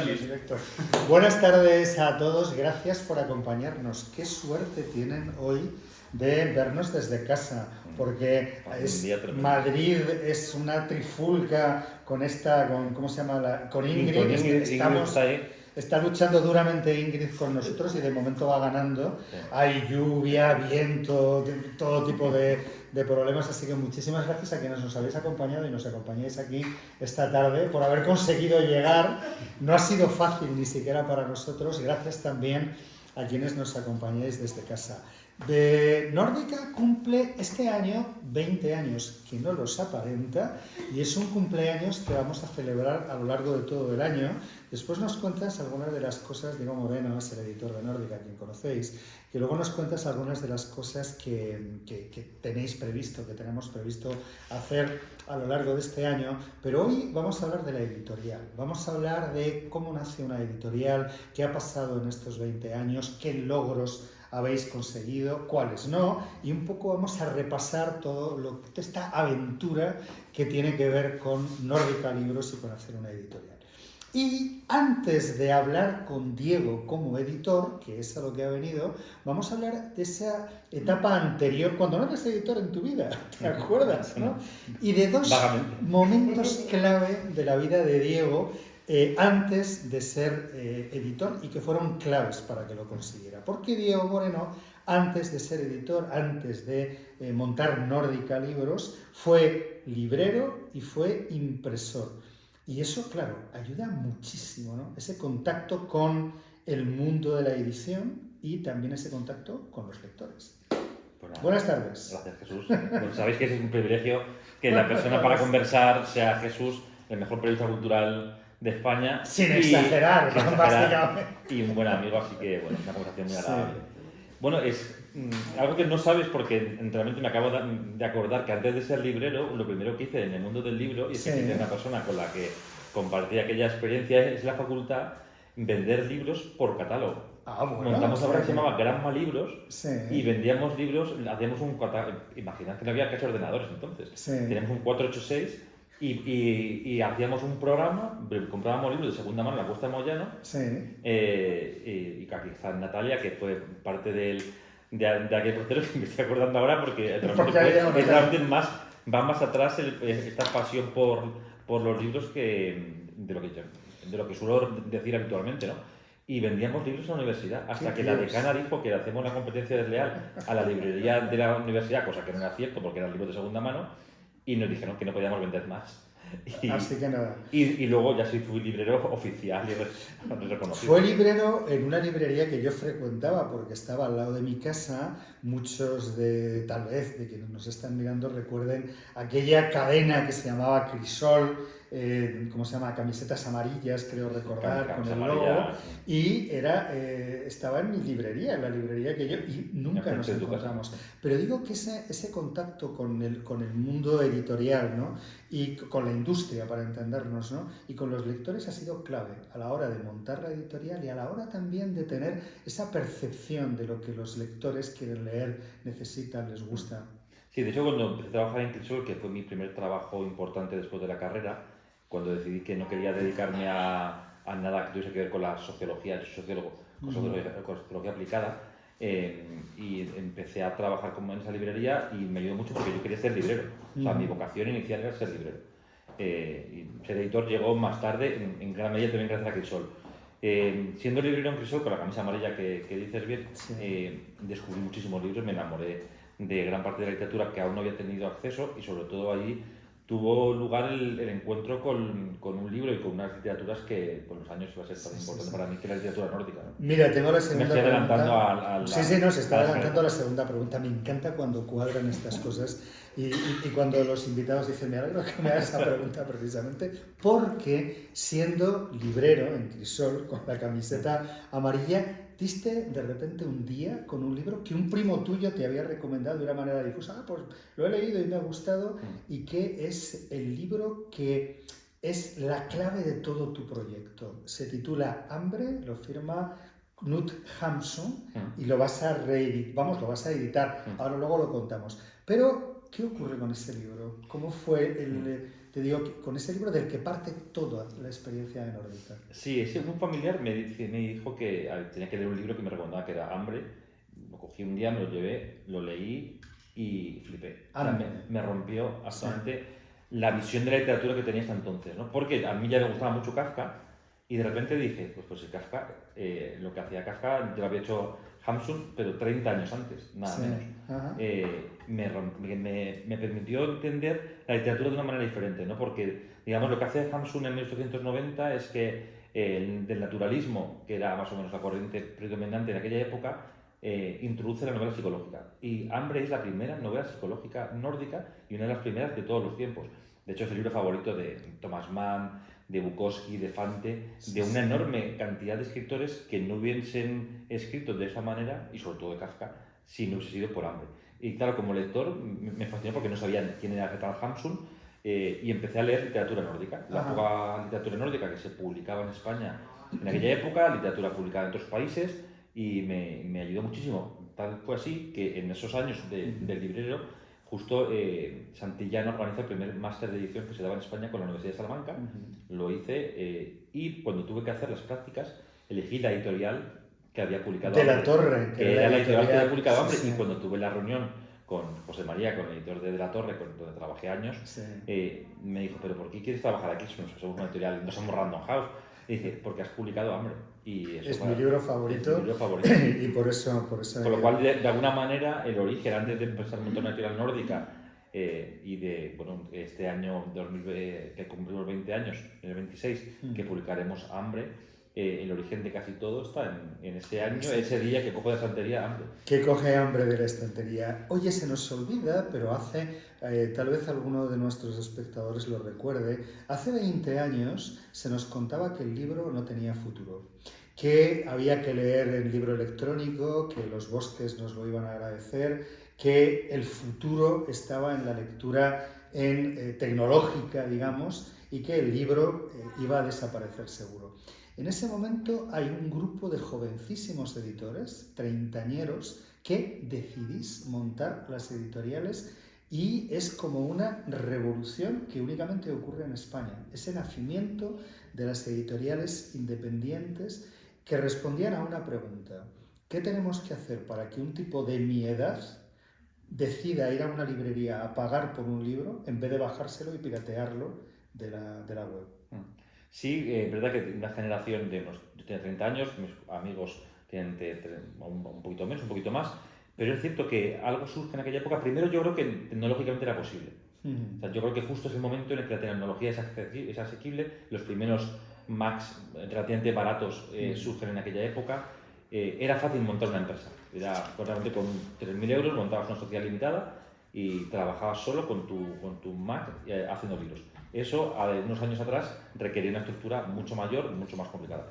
Directo. Buenas tardes a todos, gracias por acompañarnos. Qué suerte tienen hoy de vernos desde casa, porque Madrid es una trifulca con ¿cómo se llama? Con Ingrid. Está luchando duramente Ingrid con nosotros y de momento va ganando. Sí. Hay lluvia, viento, todo tipo de problemas, así que muchísimas gracias a quienes nos habéis acompañado y nos acompañáis aquí esta tarde por haber conseguido llegar. No ha sido fácil ni siquiera para nosotros. Gracias también a quienes nos acompañáis desde casa. Nórdica cumple este año 20 años, que no los aparenta, y es un cumpleaños que vamos a celebrar a lo largo de todo el año. Después nos cuentas algunas de las cosas, Diego Moreno es el editor de Nórdica, quien conocéis, que luego nos cuentas algunas de las cosas que tenéis previsto, que tenemos previsto hacer a lo largo de este año, pero hoy vamos a hablar de la editorial, vamos a hablar de cómo nace una editorial, qué ha pasado en estos 20 años, qué logros habéis conseguido, cuáles no, y un poco vamos a repasar toda esta aventura que tiene que ver con Nórdica Libros y con hacer una editorial. Y antes de hablar con Diego como editor, que es a lo que ha venido, vamos a hablar de esa etapa anterior, cuando no eres editor en tu vida, ¿te acuerdas? ¿No? Y de dos momentos clave de la vida de Diego antes de ser editor y que fueron claves para que lo consiguiera. Porque Diego Moreno, antes de ser editor, antes de montar Nórdica Libros, fue librero y fue impresor. Y eso, claro, ayuda muchísimo, ¿no? Ese contacto con el mundo de la edición y también ese contacto con los lectores. Buenas tardes. Gracias, Jesús. Bueno, sabéis que es un privilegio que la persona para conversar sea Jesús, el mejor periodista cultural de España. Sin exagerar, básicamente. Y un buen amigo, así que, bueno, es una conversación muy agradable. Sí. Bueno, es algo que no sabes porque realmente me acabo de acordar que antes de ser librero, lo primero que hice en el mundo del libro, y es que tenía una persona con la que compartí aquella experiencia, es la facultad vender libros por catálogo. Bueno, montamos ahora que se llamaba Granma Libros y vendíamos libros, hacíamos un catálogo. Imaginad que no había casi ordenadores entonces. Teníamos un 486 y hacíamos un programa, comprábamos libros de segunda mano en la Costa de Moyano. Y aquí está Natalia, que fue parte de aquel proceso que me estoy acordando ahora porque realmente va más atrás esta pasión por los libros que de lo que suelo decir habitualmente, ¿no? Y vendíamos libros a la universidad, hasta que la decana dijo que hacemos una competencia desleal a la librería de la universidad, cosa que no era cierto porque eran libros de segunda mano, y nos dijeron que no podíamos vender más. Así que nada. Y luego ya sí fui librero oficial y reconocido. Fue librero en una librería que yo frecuentaba porque estaba al lado de mi casa. Muchos tal vez de quienes nos están mirando recuerden aquella cadena que se llamaba Crisol, ¿cómo se llama? Camisetas amarillas, creo recordar, con el logo. Y estaba en mi librería, en la librería que yo, y nunca nos encontramos. Pero digo que ese contacto con el mundo editorial, ¿no? Y con la industria, para entendernos, ¿no? Y con los lectores ha sido clave a la hora de montar la editorial y a la hora también de tener esa percepción de lo que los lectores quieren leer, necesitan, les gusta. Sí, de hecho cuando empecé a trabajar en Crisol, que fue mi primer trabajo importante después de la carrera, cuando decidí que no quería dedicarme a nada que tuviese que ver con la sociología, yo soy sociólogo, con sociología aplicada, y empecé a trabajar en esa librería y me ayudó mucho porque yo quería ser librero. O sea, mi vocación inicial era ser librero. Y ser editor llegó más tarde, en gran medida también gracias a Crisol. Siendo librero en Crisol, con la camisa amarilla que dices bien, descubrí muchísimos libros, me enamoré de gran parte de la literatura que aún no había tenido acceso y sobre todo ahí tuvo lugar el encuentro con un libro y con unas literaturas que con los años iba a ser tan importante para mí que la literatura nórdica, ¿no? Mira, tengo la segunda pregunta. Me estoy adelantando se está adelantando a la segunda pregunta. Me encanta cuando cuadran estas cosas y cuando los invitados dicen, me alegro que me hagas esa pregunta precisamente, porque siendo librero en Crisol, con la camiseta amarilla, diste de repente un día con un libro que un primo tuyo te había recomendado de una manera difusa. Pues lo he leído y me ha gustado, y que es el libro que es la clave de todo tu proyecto. Se titula Hambre, lo firma Knut Hamsun y lo vas a editar. Ahora luego lo contamos. Pero, ¿qué ocurre con ese libro? ¿Cómo fue te digo, con ese libro del que parte toda la experiencia de Nórdica. Sí, un familiar me dijo que tenía que leer un libro que me recomendaba, que era Hambre. Lo cogí un día, me lo llevé, lo leí y flipé. O sea, me rompió absolutamente la visión de la literatura que tenía hasta entonces, ¿no? Porque a mí ya me gustaba mucho Kafka y de repente dije, pues Kafka, lo que hacía Kafka, yo lo había hecho Hamsun, pero 30 años antes, nada menos. Me permitió entender la literatura de una manera diferente, ¿no? Porque, digamos, lo que hace Hamsun en 1890 es que del naturalismo, que era más o menos la corriente predominante en aquella época, introduce la novela psicológica. Y Hambre es la primera novela psicológica nórdica y una de las primeras de todos los tiempos. De hecho, es el libro favorito de Thomas Mann, de Bukowski, de Fante, de una enorme cantidad de escritores que no hubiesen escrito de esa manera, y sobre todo de Kafka, si no hubiese sido por Hambre. Y claro, como lector me fascinó porque no sabía quién era Gretald Hamsun, y empecé a leer literatura nórdica. La poca literatura nórdica que se publicaba en España en aquella época, literatura publicada en otros países, y me ayudó muchísimo. Tal fue así que en esos años del librero, justo Santillana organiza el primer máster de edición que se daba en España con la Universidad de Salamanca. Lo hice y cuando tuve que hacer las prácticas, elegí la editorial que había publicado de la Torre, que era la editorial que había publicado Hambre. Y cuando tuve la reunión con José María, con el editor de La Torre, donde trabajé años, me dijo, ¿pero por qué quieres trabajar aquí? Somos una editorial, no somos Random House. Y dice, porque has publicado Hambre. Y eso es mi libro favorito. Es mi libro favorito. Y por eso Con lo cual, de alguna manera, el origen, antes de empezar a montar una editorial nórdica, y de, bueno, este año 2000, que cumplimos 20 años, en el 26, que publicaremos Hambre, el origen de casi todo está en ese año, ese día que cojo de la estantería Hambre. Que coge Hambre de la estantería. Oye, se nos olvida, pero hace, tal vez alguno de nuestros espectadores lo recuerde, hace 20 años se nos contaba que el libro no tenía futuro, que había que leer el libro electrónico, que los bosques nos lo iban a agradecer, que el futuro estaba en la lectura tecnológica, digamos, y que el libro iba a desaparecer seguro. En ese momento hay un grupo de jovencísimos editores, treintañeros, que decidís montar las editoriales y es como una revolución que únicamente ocurre en España. Ese nacimiento de las editoriales independientes que respondían a una pregunta. ¿Qué tenemos que hacer para que un tipo de mi edad decida ir a una librería a pagar por un libro en vez de bajárselo y piratearlo de la web? Sí, es verdad que una generación yo tenía 30 años, mis amigos tienen un poquito menos, un poquito más, pero es cierto que algo surge en aquella época. Primero, yo creo que tecnológicamente era posible. O sea, yo creo que justo es el momento en el que la tecnología es asequible. Los primeros Macs relativamente baratos surgen en aquella época. Era fácil montar una empresa. Era realmente con 3.000 euros montabas una sociedad limitada y trabajabas solo con tu Mac haciendo libros. Eso, unos años atrás, requería una estructura mucho mayor, mucho más complicada.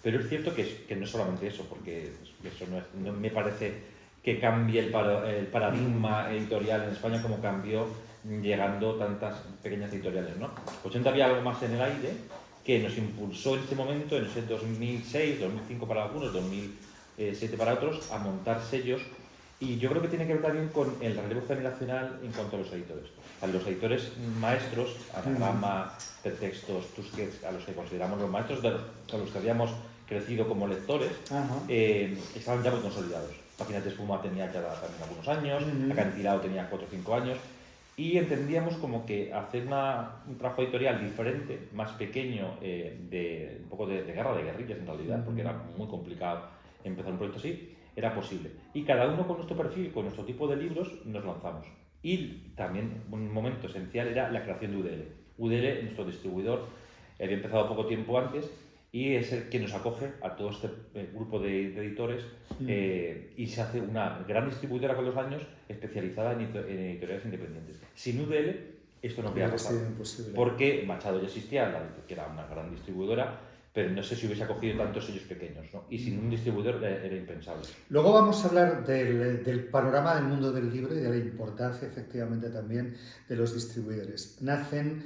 Pero es cierto que no es solamente eso, porque eso no me parece que cambie el paradigma editorial en España como cambió llegando tantas pequeñas editoriales, ¿no? Pues había algo más en el aire que nos impulsó en este momento, en ese 2006, 2005 para algunos, 2007 para otros, a montar sellos. Y yo creo que tiene que ver también con el relevo generacional en cuanto a los editores. A los editores maestros, Anagrama, Pretextos, Tusquets, a los que consideramos los maestros, a los que habíamos crecido como lectores, estaban ya muy consolidados. Páginas de Espuma tenía ya también algunos años, Acantilado tenía 4 o 5 años, y entendíamos como que hacer un trabajo editorial diferente, más pequeño, un poco de guerra, de guerrillas en realidad, porque era muy complicado empezar un proyecto así, era posible. Y cada uno con nuestro perfil, con nuestro tipo de libros, nos lanzamos. Y también un momento esencial era la creación de UDL. UDL, nuestro distribuidor, había empezado poco tiempo antes y es el que nos acoge a todo este grupo de editores y se hace una gran distribuidora con los años especializada en editoriales independientes. Sin UDL esto no habría pasado, porque Machado ya existía, que era una gran distribuidora, pero no sé si hubiese acogido tantos sellos pequeños, ¿no? Y sin un distribuidor era impensable. Luego vamos a hablar del panorama del mundo del libro y de la importancia, efectivamente, también de los distribuidores. Nacen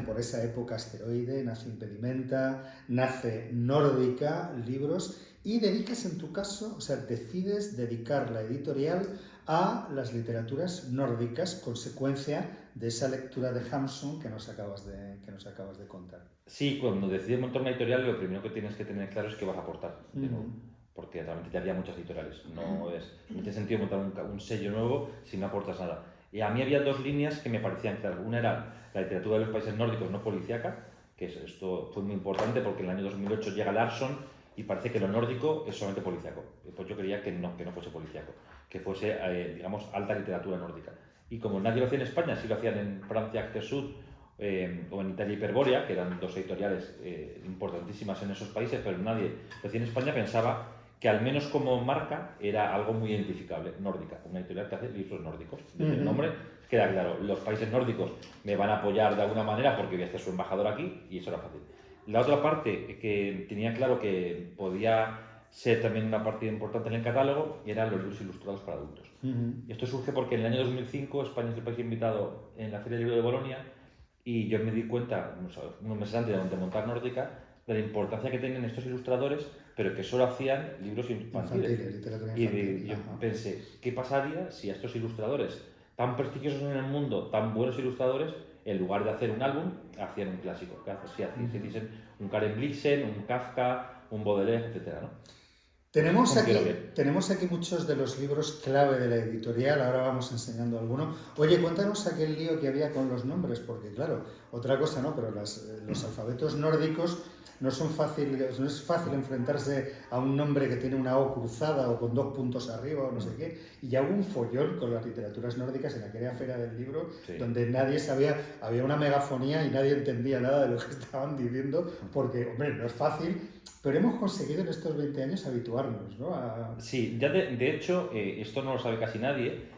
por esa época Asteroide, nace Impedimenta, nace Nórdica, libros, y dedicas en tu caso, o sea, decides dedicar la editorial a las literaturas nórdicas, consecuencia de esa lectura de Hamsun que nos acabas de contar. Sí, cuando decides montar una editorial, lo primero que tienes que tener claro es que vas a aportar, de nuevo, porque realmente ya había muchas editoriales. No tiene sentido montar un sello nuevo si no aportas nada. Y a mí había dos líneas que me parecían claras. Una era la literatura de los países nórdicos no policíaca, que esto fue muy importante porque en el año 2008 llega Larsson y parece que lo nórdico es solamente policíaco. Pues yo creía que no fuese policíaco, que fuese, digamos, alta literatura nórdica. Y como nadie lo hacía en España, sí lo hacían en Francia, Actes Sud, o en Italia Hyperborea, que eran dos editoriales importantísimas en esos países, pero nadie lo hacía en España, pensaba que al menos como marca era algo muy identificable, nórdica, una editorial que hace libros nórdicos. Desde el nombre queda claro, los países nórdicos me van a apoyar de alguna manera porque voy a ser su embajador aquí, y eso era fácil. La otra parte que tenía claro que podía ser también una parte importante en el catálogo eran los libros ilustrados para adultos. Y esto surge porque en el año 2005 España es el país invitado en la Feria del Libro de Bolonia, y yo me di cuenta, unos meses antes de montar Nórdica, de la importancia que tenían estos ilustradores, pero que solo hacían libros infantiles. Literatura Y yo pensé, ¿qué pasaría si a estos ilustradores tan prestigiosos en el mundo, tan buenos ilustradores, en lugar de hacer un álbum, hacían un clásico? Si hiciesen un Karen Blixen, un Kafka, un Baudelaire, etc., ¿no? Tenemos aquí muchos de los libros clave de la editorial, ahora vamos enseñando alguno. Oye, cuéntanos aquel lío que había con los nombres, porque claro, otra cosa no, pero los alfabetos nórdicos no es fácil enfrentarse a un nombre que tiene una O cruzada o con 2 puntos arriba o no sé qué. Y ya hubo un follón con las literaturas nórdicas en aquella feria del libro, donde nadie sabía, había una megafonía y nadie entendía nada de lo que estaban diciendo, porque, hombre, no es fácil. Pero hemos conseguido en estos 20 años habituarnos, ¿no? Sí, ya de hecho, esto no lo sabe casi nadie.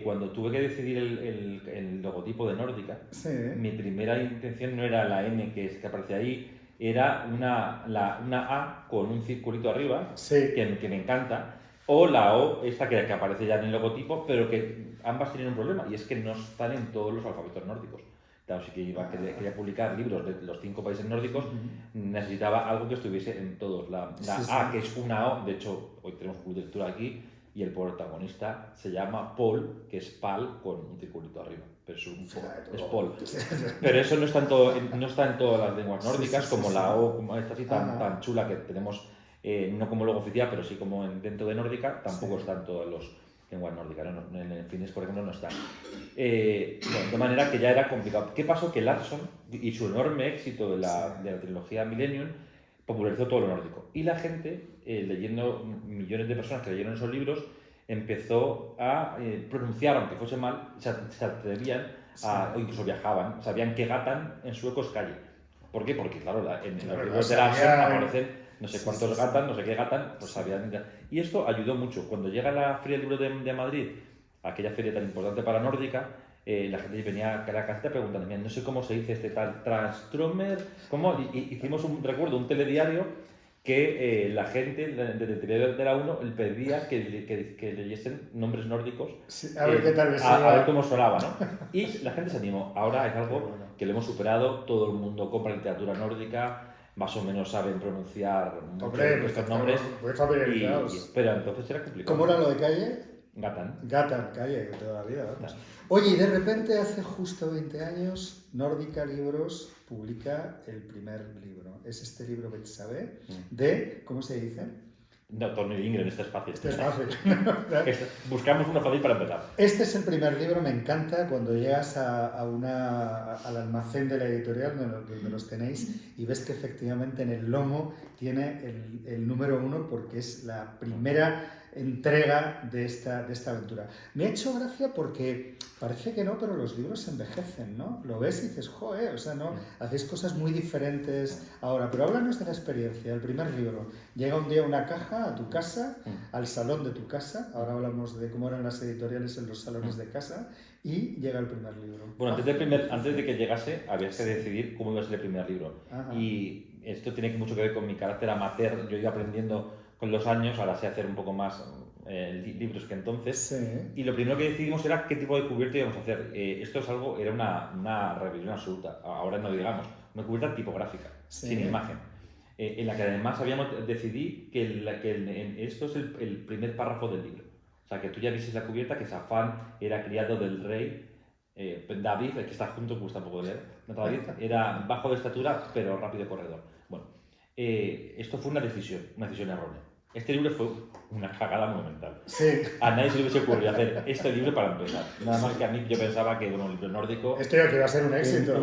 Cuando tuve que decidir el logotipo de Nórdica, sí, mi primera intención no era la N que aparece ahí, era una A con un circulito arriba, sí, que me encanta, o la O, esta que aparece ya en el logotipo, pero que ambas tienen un problema, y es que no están en todos los alfabetos nórdicos. Claro, si quería publicar libros de los 5 países nórdicos, necesitaba algo que estuviese en todos. La A, que es una O, de hecho, hoy tenemos un club de lectura aquí, y el protagonista se llama Paul, que es Pal con un circulito arriba, pero es Paul. Pero eso no está en todas las lenguas nórdicas, como la O, como esta así tan chula que tenemos, no como logo oficial, pero sí como dentro de Nórdica, tampoco está en todas las lenguas nórdicas, ¿no? En el finés, por ejemplo, no está. Bueno, de manera que ya era complicado. ¿Qué pasó? Que Larsson y su enorme éxito de la trilogía Millennium popularizó todo lo nórdico. Y la gente, leyendo, millones de personas que leyeron esos libros, empezó a pronunciar, aunque fuese mal, se atrevían o incluso viajaban, sabían que Gatan en sueco es calle. ¿Por qué? Porque, claro, en los libros de Larsson aparecen no sé cuántos Gatan, no sé qué Gatan, pues sabían. Y esto ayudó mucho. Cuando llega la Feria del Libro de Madrid, aquella feria tan importante para Nórdica, la gente venía a la caseta preguntando, no sé cómo se dice este tal Transtromer, ¿cómo? Y hicimos un telediario que la gente de la 1 le pedía que leyesen nombres nórdicos, a ver qué tal a ver cómo sonaba, ¿no? Y la gente se animó. Ahora es algo que lo hemos superado, todo el mundo compra literatura nórdica, más o menos saben pronunciar estos nombres, pero entonces era complicado. ¿Cómo era lo de calle? Gatan, calle, de toda la vida. Vamos. Oye, y de repente hace justo 20 años, Nórdica Libros publica el primer libro. Es este libro Betsabe de, ¿cómo se dice? No, Torni Lindgren, este es fácil. Este es fácil. Buscamos uno fácil para empezar. Este es el primer libro, me encanta cuando llegas al almacén de la editorial donde los tenéis y ves que efectivamente en el lomo tiene el número 1 porque es la primera entrega de esta aventura. Me ha hecho gracia porque parece que no, pero los libros envejecen, ¿no? Lo ves y dices, joder, o sea, no, hacéis cosas muy diferentes ahora. Pero háblanos de la experiencia, el primer libro. Llega un día una caja a tu casa, al salón de tu casa, ahora hablamos de cómo eran las editoriales en los salones de casa, y llega el primer libro. Bueno, antes de que llegase, había que decidir cómo iba a ser el primer libro. Ajá. Y esto tiene mucho que ver con mi carácter amateur. Yo he ido aprendiendo con los años, ahora sé hacer un poco más libros que entonces. Sí. Y lo primero que decidimos era qué tipo de cubierta íbamos a hacer. Esto es algo, era una rebelión absoluta. Ahora no digamos, una cubierta tipográfica, sin imagen. En la que además habíamos decidido que esto es el primer párrafo del libro. O sea, que tú ya viste la cubierta que Safán era criado del rey David, el que está junto, gusta un poco de leer. David era bajo de estatura, pero rápido corredor. Bueno, esto fue una decisión errónea. Este libro fue una cagada monumental. Sí. A nadie se le hubiese ocurrido hacer este libro para empezar. Nada más que a mí yo pensaba que, bueno, un libro nórdico... Esto ya que iba a ser un éxito.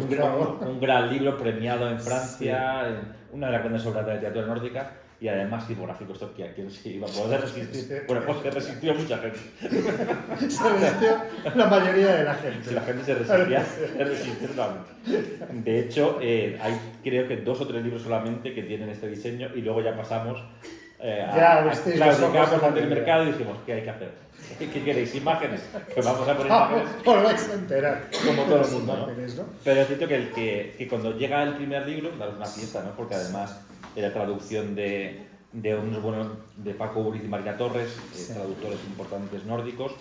Un gran libro premiado en Francia, una de las grandes obras de la literatura nórdica, y además tipográfico, esto que a quién se iba a poder resistir. Bueno, pues se resistió mucha gente. Se resistió la mayoría de la gente. Si la gente se resistió totalmente. De hecho, hay creo que 2 o 3 libros solamente que tienen este diseño, y luego ya pasamos claudicamos ante el mercado y dijimos, ¿qué hay que hacer? ¿Qué queréis? ¿Imágenes? Pues vamos a poner imágenes. Os vais a enterar. Como todo el mundo, ¿no? ¿no? Pero es cierto que cuando llega el primer libro, daros una fiesta, ¿no? Porque además era traducción de unos buenos, de Paco Uriz y María Torres, traductores importantes nórdicos,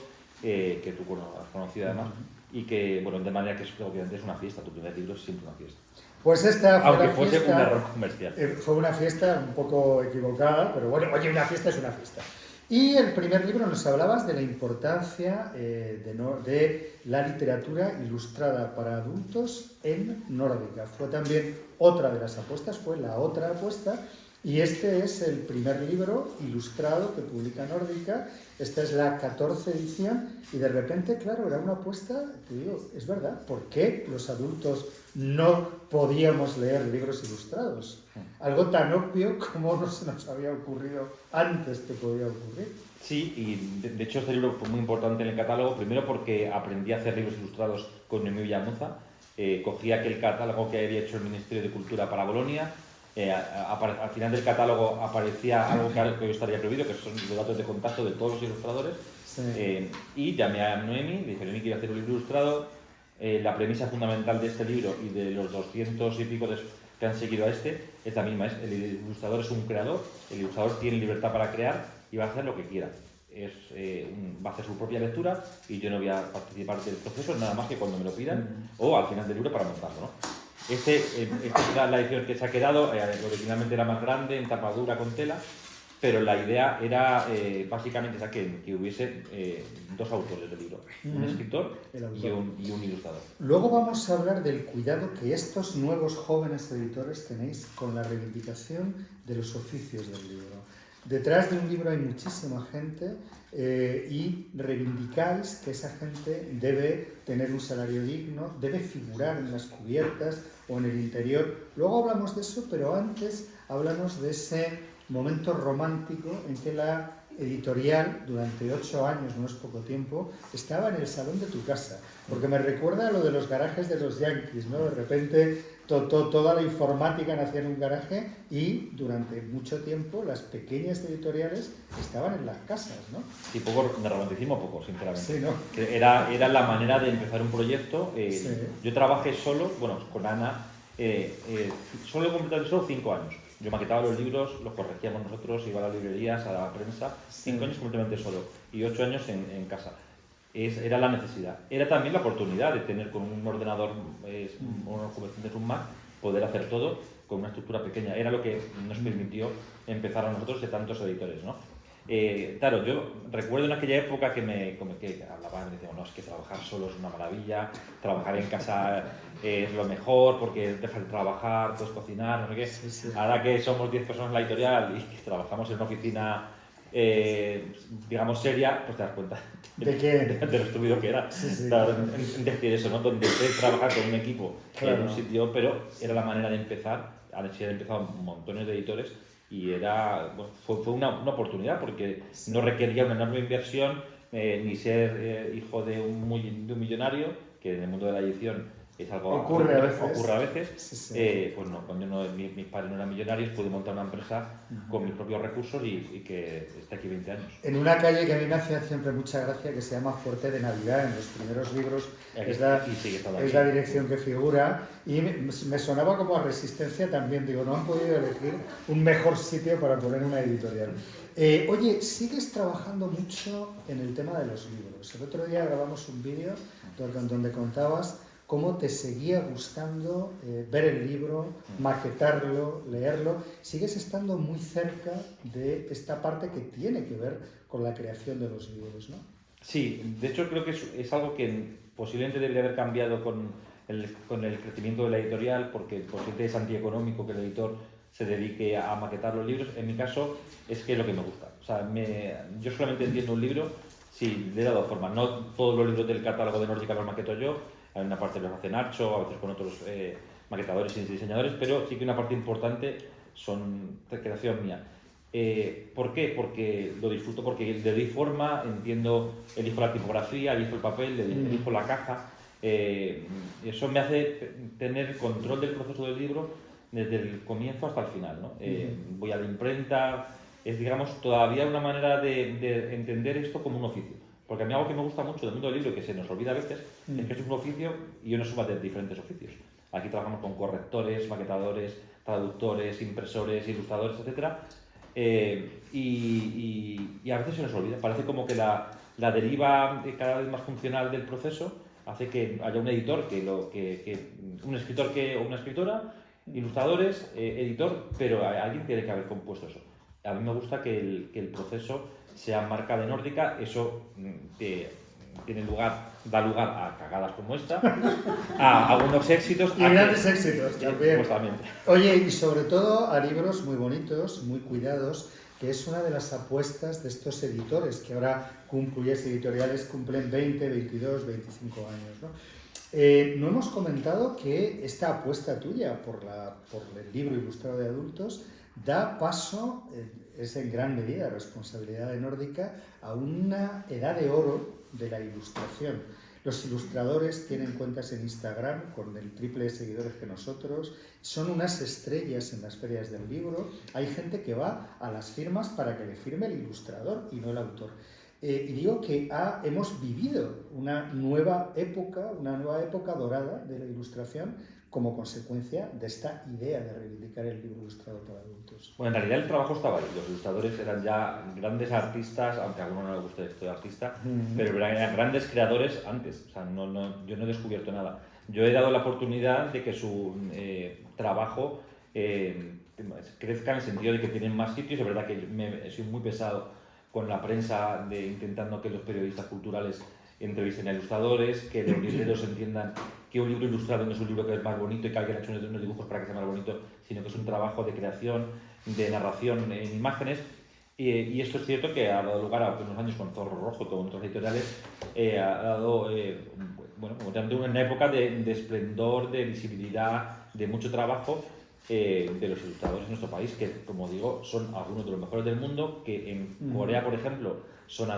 que tú has conocido además, y que, bueno, de manera que obviamente es una fiesta, tu primer libro es siempre una fiesta. Pues esta fue aunque fuese un error comercial. Fue una fiesta un poco equivocada, pero bueno, oye, una fiesta es una fiesta. Y el primer libro nos hablabas de la importancia de la literatura ilustrada para adultos en nórdica. Fue también otra de las apuestas, fue la otra apuesta. Y este es el primer libro ilustrado que publica Nórdica. Esta es la 14 edición y de repente, claro, era una apuesta, te digo, es verdad, ¿por qué los adultos no podíamos leer libros ilustrados? Algo tan obvio como no se nos había ocurrido antes que podía ocurrir. Sí, y de hecho este libro fue muy importante en el catálogo, primero porque aprendí a hacer libros ilustrados con Noemí Villanueva, cogí aquel catálogo que había hecho el Ministerio de Cultura para Bolonia. Al final del catálogo aparecía algo que hoy estaría prohibido, que son los datos de contacto de todos los ilustradores. Sí. Y llamé a Noemi, le dije, Noemi, quiero hacer un libro ilustrado. La premisa fundamental de este libro y de los 200 y pico que han seguido a este es la misma, el ilustrador es un creador, el ilustrador tiene libertad para crear y va a hacer lo que quiera. Va a hacer su propia lectura y yo no voy a participar del proceso nada más que cuando me lo pidan o al final del libro para montarlo, ¿no? Esta es la edición que se ha quedado, originalmente era más grande, en tapa dura con tela, pero la idea era básicamente que hubiese 2 autores del libro, un escritor y un ilustrador. Luego vamos a hablar del cuidado que estos nuevos jóvenes editores tenéis con la reivindicación de los oficios del libro. Detrás de un libro hay muchísima gente y reivindicáis que esa gente debe tener un salario digno, debe figurar en las cubiertas o en el interior. Luego hablamos de eso, pero antes hablamos de ese momento romántico en que la editorial, durante 8 años, no es poco tiempo, estaba en el salón de tu casa. Porque me recuerda a lo de los garajes de los Yankees, ¿no? De repente toda la informática nacía en un garaje y durante mucho tiempo las pequeñas editoriales estaban en las casas, ¿no? Y poco de romanticismo, poco, sinceramente. Sí, ¿no? Que era la manera de empezar un proyecto. Sí. Yo trabajé solo, bueno, con Ana, solo he completado solo 5 años. Yo maquetaba los libros, los corregíamos nosotros, iba a las librerías, a la prensa, 5 años completamente solo y 8 años en casa. Era la necesidad. Era también la oportunidad de tener con un ordenador, unos comerciantes, un Mac, poder hacer todo con una estructura pequeña. Era lo que nos permitió empezar a nosotros de tantos editores, ¿no? Claro, yo recuerdo en aquella época que hablaban, me decían, no, es que trabajar solo es una maravilla, trabajar en casa es lo mejor porque dejas de trabajar, puedes cocinar, no sé qué. Sí, sí. Ahora que somos 10 personas en la editorial y que trabajamos en una oficina, digamos, seria, pues te das cuenta de lo estúpido que era. Sí, sí, claro. Decir eso, ¿no? Donde estés trabajar con un equipo en un sitio, pero era la manera de empezar. Han empezado montones de editores. Y fue una oportunidad porque no requería una enorme inversión ni ser hijo de un millonario, que en el mundo de la edición es algo ocurre a veces. Sí. Pues no, cuando mis padres no eran millonarios pude montar una empresa con mis propios recursos y que está aquí 20 años. En una calle que a mí me hacía siempre mucha gracia, que se llama Fuerte de Navidad, en los primeros libros es la dirección que figura, y me sonaba como a Resistencia también. Digo, no han podido elegir un mejor sitio para poner una editorial. Oye, sigues trabajando mucho en el tema de los libros. El otro día grabamos un vídeo donde contabas cómo te seguía gustando ver el libro, maquetarlo, leerlo. Sigues estando muy cerca de esta parte que tiene que ver con la creación de los libros, ¿no? Sí, de hecho creo que es algo que posiblemente debería haber cambiado con el crecimiento de la editorial, porque posiblemente es antieconómico que el editor se dedique a maquetar los libros. En mi caso es que es lo que me gusta. O sea, yo solamente entiendo un libro si le he dado forma. No todos los libros del catálogo de Nórdica los maqueto yo, hay una parte que los hace Nacho, a veces con otros maquetadores y diseñadores, pero sí que una parte importante son de creación mía. ¿Por qué? Porque lo disfruto, porque le doy forma, entiendo, elijo la tipografía, elijo el papel, elijo la caja. Eso me hace tener control del proceso del libro desde el comienzo hasta el final, ¿no? Voy a la imprenta, es, digamos, todavía una manera de entender esto como un oficio. Porque a mí algo que me gusta mucho del mundo del libro y que se nos olvida a veces es que es un oficio y uno suma de diferentes oficios. Aquí trabajamos con correctores, maquetadores, traductores, impresores, ilustradores, etc. Y a veces se nos olvida. Parece como que la deriva cada vez más funcional del proceso hace que haya un editor, un escritor o una escritora, ilustradores, editor, pero alguien tiene que haber compuesto eso. A mí me gusta que el proceso sea marca de Nórdica. Eso da lugar a cagadas como esta, a algunos éxitos. Y grandes éxitos también. Justamente. Oye, y sobre todo a libros muy bonitos, muy cuidados, que es una de las apuestas de estos editores, que ahora cuyas editoriales cumplen 20, 22, 25 años, ¿no? No hemos comentado que esta apuesta tuya por el libro ilustrado de adultos da paso, es en gran medida responsabilidad de Nórdica, a una edad de oro de la ilustración. Los ilustradores tienen cuentas en Instagram con el triple de seguidores que nosotros, son unas estrellas en las ferias del libro, hay gente que va a las firmas para que le firme el ilustrador y no el autor. Y digo que hemos vivido una nueva época dorada de la ilustración como consecuencia de esta idea de reivindicar el libro ilustrado para adultos. Bueno, en realidad el trabajo estaba ahí. Los ilustradores eran ya grandes artistas, aunque a alguno no le guste esto de artista, pero eran grandes creadores antes. O sea, yo no he descubierto nada. Yo he dado la oportunidad de que su trabajo crezca en el sentido de que tienen más sitios. Es verdad que he sido muy pesado con la prensa, intentando que los periodistas culturales entrevisten a ilustradores, que los libreros entiendan que un libro ilustrado no es un libro que es más bonito y que alguien ha hecho unos dibujos para que sea más bonito, sino que es un trabajo de creación, de narración en imágenes. Y esto es cierto que ha dado lugar a unos años con Zorro Rojo, con otros editoriales, ha dado una época de esplendor, de visibilidad, de mucho trabajo de los ilustradores en nuestro país, que, como digo, son algunos de los mejores del mundo, que en Corea, por ejemplo, son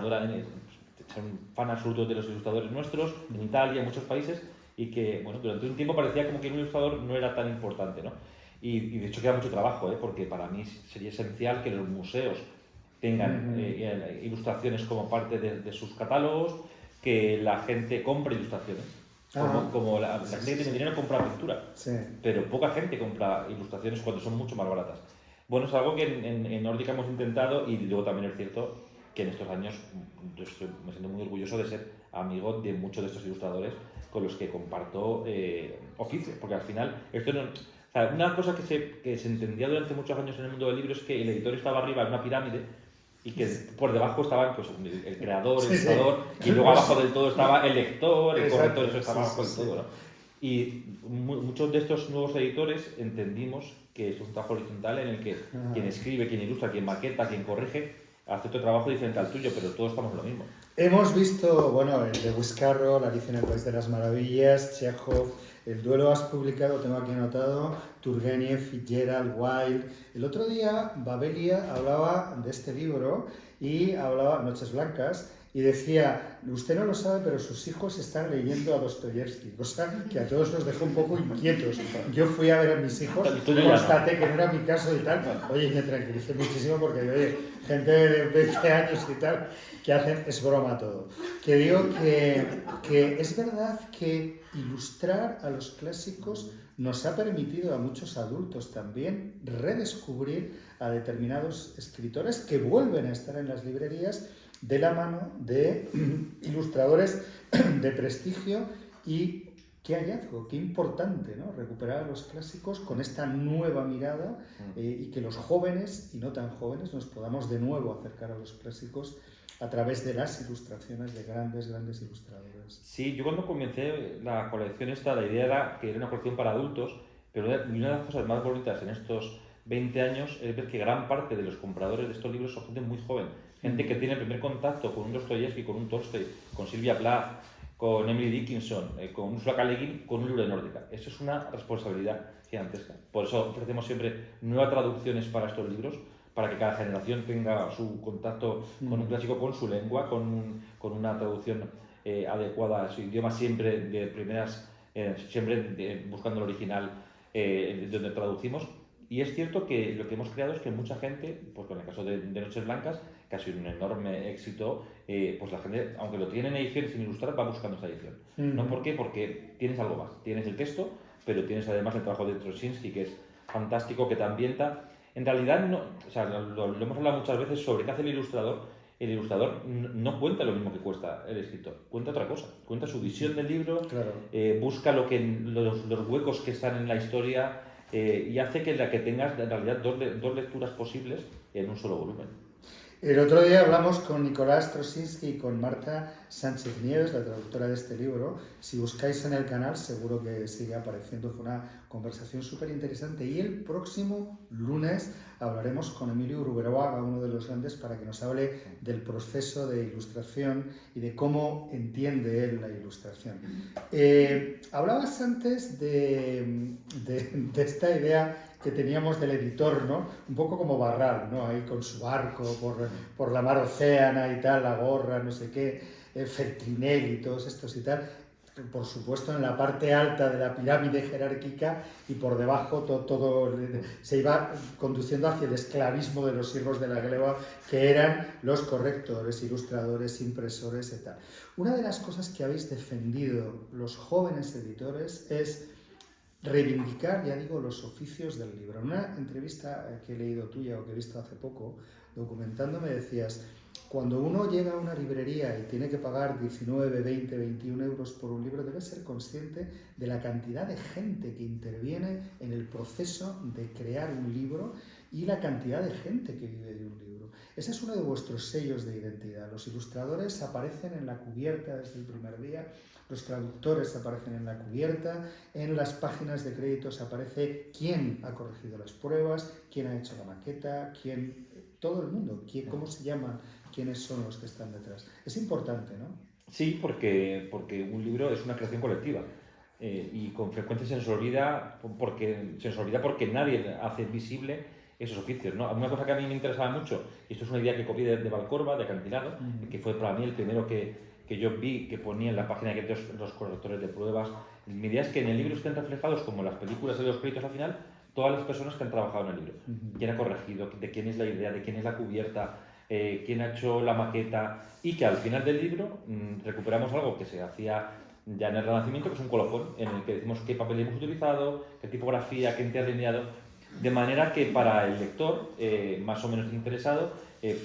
fan absolutos de los ilustradores nuestros, en Italia, en muchos países, y que durante un tiempo parecía como que un ilustrador no era tan importante, ¿no? Y de hecho queda mucho trabajo, porque para mí sería esencial que los museos tengan ilustraciones como parte de sus catálogos, que la gente compre ilustraciones. Como la gente que tiene dinero compra pintura, pero poca gente compra ilustraciones cuando son mucho más baratas. Bueno, es algo que en Nórdica hemos intentado, y luego también es cierto que en estos años me siento muy orgulloso de ser amigo de muchos de estos ilustradores con los que comparto oficios, porque al final esto no... O sea, una cosa que se entendía durante muchos años en el mundo del libro es que el editor estaba arriba en una pirámide y que por debajo estaban pues, el creador, el ilustrador, y luego abajo del todo estaba el lector, el corrector, eso estaba abajo del todo, ¿no? Y muchos de estos nuevos editores entendimos que es un trabajo horizontal en el que quien escribe, quien ilustra, quien maqueta, quien corrige, hace otro trabajo diferente al tuyo, pero todos estamos en lo mismo. Hemos visto, el de Lewis Carroll, Alicia en el País de las Maravillas, Chekhov, El duelo has publicado, tengo aquí anotado, Turgenev, Fitzgerald, Wilde. El otro día Babelia hablaba de este libro y hablaba Noches Blancas y decía, usted no lo sabe, pero sus hijos están leyendo a Dostoyevsky, cosa que a todos nos dejó un poco inquietos. Yo fui a ver a mis hijos, constaté que no era mi caso y tal. Oye, me tranquilicé muchísimo porque, oye, gente de 20 años y tal, que hacen, es broma todo. Que digo que es verdad que ilustrar a los clásicos nos ha permitido a muchos adultos también redescubrir a determinados escritores que vuelven a estar en las librerías de la mano de ilustradores de prestigio y qué hallazgo, qué importante, ¿no? Recuperar a los clásicos con esta nueva mirada y que los jóvenes y no tan jóvenes nos podamos de nuevo acercar a los clásicos a través de las ilustraciones de grandes ilustradores. Sí, yo cuando comencé la colección esta, la idea era que era una colección para adultos, pero una de las cosas más bonitas en estos 20 años es ver que gran parte de los compradores de estos libros son gente muy joven, gente que tiene el primer contacto con un Dostoyevsky, con un Tolstoy, con Sylvia Plath, con Emily Dickinson, con Ursula K. Le Guin, con un libro de nórdica. Eso es una responsabilidad gigantesca. Por eso ofrecemos siempre nuevas traducciones para estos libros, para que cada generación tenga su contacto con un clásico, con su lengua, con una traducción adecuada a su idioma, siempre de primeras, siempre buscando el original donde traducimos. Y es cierto que lo que hemos creado es que mucha gente, pues con el caso de Noches Blancas, que ha sido un enorme éxito, pues la gente, aunque lo tiene en edición sin ilustrar, va buscando esta edición. ¿No? ¿Por qué? Porque tienes algo más. Tienes el texto, pero tienes además el trabajo de Troszczynski, que es fantástico, que te ambienta. En realidad, no, o sea, lo hemos hablado muchas veces sobre qué hace el ilustrador. El ilustrador no cuenta lo mismo que cuesta el escritor, cuenta otra cosa, cuenta su visión del libro, claro. Busca los huecos que están en la historia y hace que tengas en realidad dos lecturas posibles en un solo volumen. El otro día hablamos con Nicolás Troszczynski y con Marta Sánchez Nieves, la traductora de este libro. Si buscáis en el canal seguro que sigue apareciendo, fue una conversación súper interesante. Y el próximo lunes hablaremos con Emilio Uruberoaga, uno de los grandes, para que nos hable del proceso de ilustración y de cómo entiende él la ilustración. Hablabas antes de esta idea que teníamos del editor, ¿no? Un poco como Barral, ¿no? Ahí con su barco por la mar Océana y tal, la gorra, no sé qué, Feltrinelli y todos estos y tal. Por supuesto, en la parte alta de la pirámide jerárquica y por debajo todo se iba conduciendo hacia el esclavismo de los siervos de la gleba, que eran los correctores, ilustradores, impresores y tal. Una de las cosas que habéis defendido los jóvenes editores es reivindicar, ya digo, los oficios del libro. En una entrevista que he leído tuya o que he visto hace poco, documentándome, decías, cuando uno llega a una librería y tiene que pagar 19, 20, 21 euros por un libro, debe ser consciente de la cantidad de gente que interviene en el proceso de crear un libro y la cantidad de gente que vive de un libro. Ese es uno de vuestros sellos de identidad. Los ilustradores aparecen en la cubierta desde el primer día, los traductores aparecen en la cubierta, en las páginas de créditos aparece quién ha corregido las pruebas, quién ha hecho la maqueta, todo el mundo, cómo se llaman, quiénes son los que están detrás. Es importante, ¿no? Sí, porque un libro es una creación colectiva y con frecuencia se nos olvida porque nadie hace visible esos oficios, ¿no? Una cosa que a mí me interesaba mucho, y esto es una idea que copié de Valcorba, de Acantilado, que fue para mí el primero que yo vi que ponía en la página de créditos los correctores de pruebas. Mi idea es que en el libro estén reflejados, como en las películas de los créditos al final, todas las personas que han trabajado en el libro. Quién ha corregido, de quién es la idea, de quién es la cubierta, quién ha hecho la maqueta, y que al final del libro recuperamos algo que se hacía ya en el Renacimiento, que es un colofón, en el que decimos qué papel hemos utilizado, qué tipografía, qué interlineado, de manera que para el lector, más o menos interesado,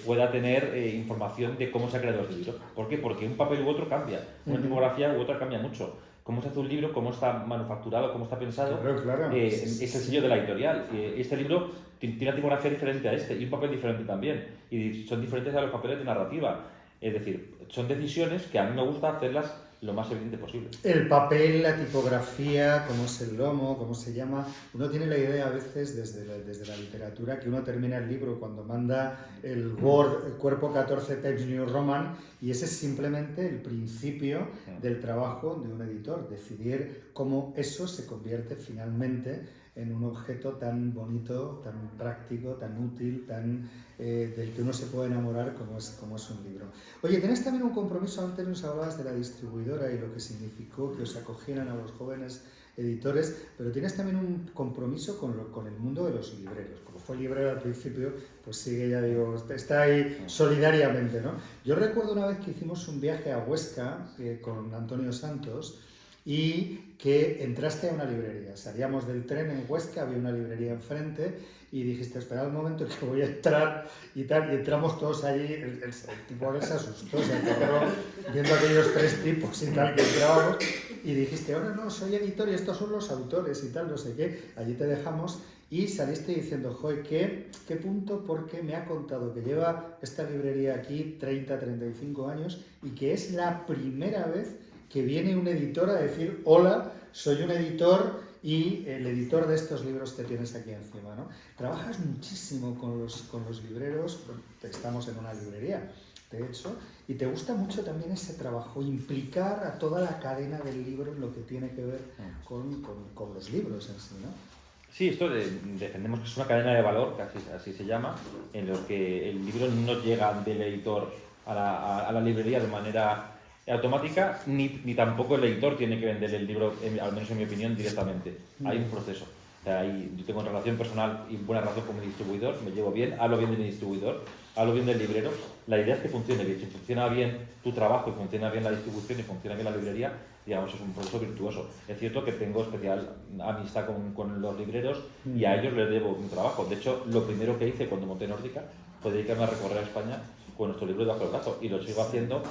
pueda tener información de cómo se ha creado el libro. ¿Por qué? Porque un papel u otro cambia, una tipografía u otra cambia mucho. Cómo se hace un libro, cómo está manufacturado, cómo está pensado, claro. Es el sello de la editorial. Este libro tiene una tipografía diferente a este y un papel diferente también. Y son diferentes a los papeles de narrativa. Es decir, son decisiones que a mí me gusta hacerlas lo más evidente posible. El papel, la tipografía, cómo es el lomo, cómo se llama. Uno tiene la idea a veces desde la literatura que uno termina el libro cuando manda el Word, el cuerpo 14 Times New Roman, y ese es simplemente el principio del trabajo de un editor, decidir cómo eso se convierte finalmente en un objeto tan bonito, tan práctico, tan útil, del que uno se puede enamorar como es un libro. Oye, tenés también un compromiso, antes nos hablabas de la distribuidora y lo que significó que os acogieran a los jóvenes editores, pero tienes también un compromiso con el mundo de los libreros. Como fue librero al principio, pues sigue, ya digo, está ahí solidariamente, ¿no? Yo recuerdo una vez que hicimos un viaje a Huesca con Antonio Santos, y que entraste a una librería. Salíamos del tren en Huesca, había una librería enfrente y dijiste, esperad un momento que voy a entrar y tal, y entramos todos allí, el tipo se asustó, se aterró viendo aquellos tres tipos y tal que entrábamos, y dijiste, ahora no, soy editor y estos son los autores y tal, no sé qué, allí te dejamos y saliste diciendo, joder, ¿qué punto? Porque me ha contado que lleva esta librería aquí 30, 35 años y que es la primera vez que viene un editor a decir, hola, soy un editor y el editor de estos libros que tienes aquí encima, ¿no? Trabajas muchísimo con los libreros, estamos en una librería, de hecho, y te gusta mucho también ese trabajo, implicar a toda la cadena del libro en lo que tiene que ver con los libros en sí, ¿no? Sí, esto defendemos que es una cadena de valor, que así se llama, en los que el libro no llega del editor a la librería de manera automática, ni tampoco el editor tiene que vender el libro, al menos en mi opinión, directamente. Hay un proceso. O sea, yo tengo relación personal y buena relación con mi distribuidor, me llevo bien, hablo bien de mi distribuidor, hablo bien del librero. La idea es que funcione bien. Si funciona bien tu trabajo y funciona bien la distribución y funciona bien la librería, digamos, es un proceso virtuoso. Es cierto que tengo especial amistad con los libreros y a ellos les debo mi trabajo. De hecho, lo primero que hice cuando monté Nórdica fue dedicarme a recorrer España con nuestro libro bajo el brazo y lo sigo haciendo.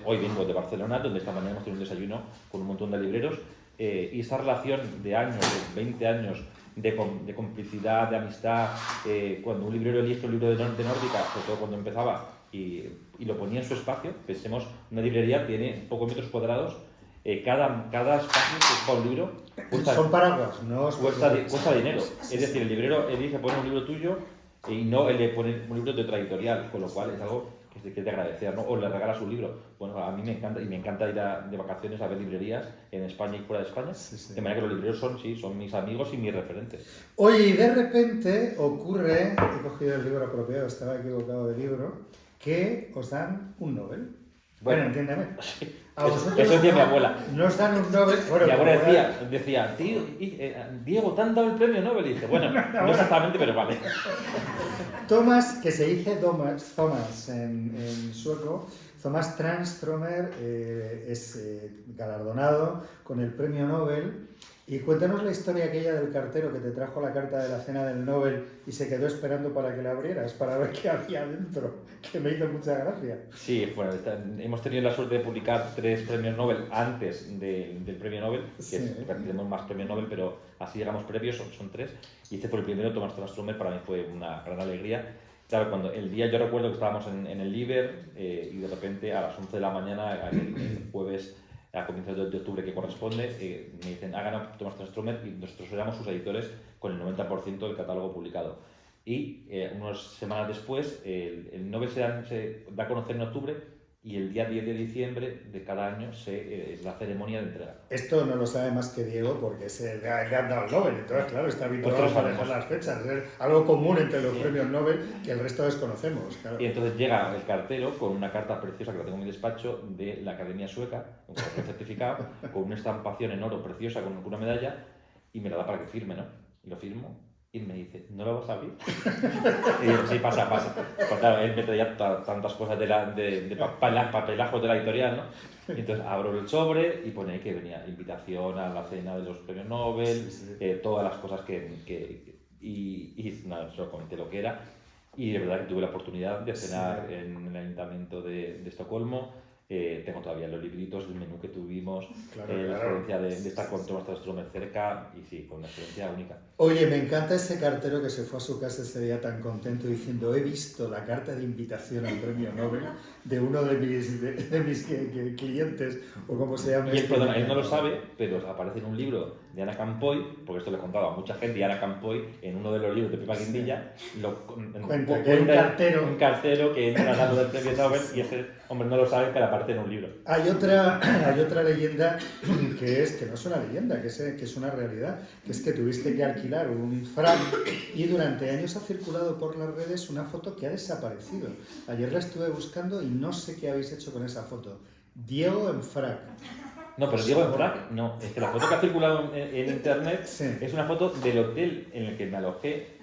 Hoy vengo de Barcelona, donde esta mañana hemos tenido un desayuno con un montón de libreros y esa relación de años, de 20 años de complicidad, de amistad, cuando un librero elige un libro de Nórdica, sobre todo cuando empezaba y lo ponía en su espacio, pensemos, una librería tiene pocos metros cuadrados, cada espacio que ocupa un libro son paraguas, no cuesta dinero. Es decir, el librero elige poner un libro tuyo y no él le pone un libro de otra editorial, con lo cual es algo que es de agradecer, ¿no? O le regalas un libro. Bueno, a mí me encanta, y me encanta ir de vacaciones a ver librerías en España y fuera de España. Sí. De manera que los libreros son mis amigos y mis referentes. Oye, y de repente ocurre, he cogido el libro apropiado, estaba equivocado de libro, que os dan un Nobel. Bueno, entiéndeme. Eso decía mi abuela. Nos dan un Nobel. Bueno, mi abuela decía, tío, Diego, ¿te han dado el premio Nobel? Y dije, bueno, no exactamente, pero vale. Thomas, que se dice Thomas en sueco, Thomas Tranströmer es galardonado con el premio Nobel. Y cuéntanos la historia aquella del cartero que te trajo la carta de la cena del Nobel y se quedó esperando para que la abrieras, para ver qué había dentro, que me hizo mucha gracia. Sí, bueno, hemos tenido la suerte de publicar 3 premios Nobel antes del premio Nobel, que sí. Tenemos más premios Nobel, pero así llegamos previos, son 3. Y este fue el primero, Thomas Tranströmer, para mí fue una gran alegría. Claro, cuando el día, yo recuerdo que estábamos en el Liber y de repente a las 11 de la mañana, el jueves, a comienzos de octubre que corresponde, me dicen, ha ganado Thomas Tranströmer y nosotros éramos sus editores con el 90% del catálogo publicado. Y unas semanas después, el Nobel se da a conocer en octubre y el día 10 de diciembre de cada año es la ceremonia de entrega. Esto no lo sabe más que Diego porque se le han dado el Nobel, entonces claro, está habituado a manejar las fechas, es algo común entre los premios Nobel que el resto desconocemos. Claro. Y entonces llega el cartero con una carta preciosa que la tengo en mi despacho de la Academia Sueca, un certificado, con una estampación en oro preciosa, con una medalla, y me la da para que firme, ¿no? Y lo firmo. Y me dice, ¿no lo vas a abrir? Y digo, sí, pasa. Pues claro, él me traía tantas cosas de papelajos de la editorial, ¿no? Y entonces abro el sobre y pone ahí que venía invitación a la cena de los premios Nobel, todas las cosas y nada, solo comenté lo que era. Y de verdad que tuve la oportunidad de cenar en el Ayuntamiento de Estocolmo. Tengo todavía los libritos, el menú que tuvimos, la experiencia de estar con Thomas Tranströmer cerca y sí, fue una experiencia única. Oye, me encanta ese cartero que se fue a su casa ese día tan contento diciendo he visto la carta de invitación al premio Nobel de uno de mis clientes o como se llama. Y él no lo sabe, pero aparece en un libro de Ana Campoy, porque esto le he contado a mucha gente, y Ana Campoy en uno de los libros de Pepa Guindilla cuenta que hay un cartero que entra al lado del premio Nobel y ese hombre no lo sabe, pero aparece en un libro. Hay otra leyenda que no es una leyenda, que es una realidad, que es que tuviste que alquilar un frac y durante años ha circulado por las redes una foto que ha desaparecido. Ayer la estuve buscando y no sé qué habéis hecho con esa foto. Diego en frac. No, pero Diego en frac no. Es que la foto que ha circulado en internet es una foto del hotel en el que me alojé,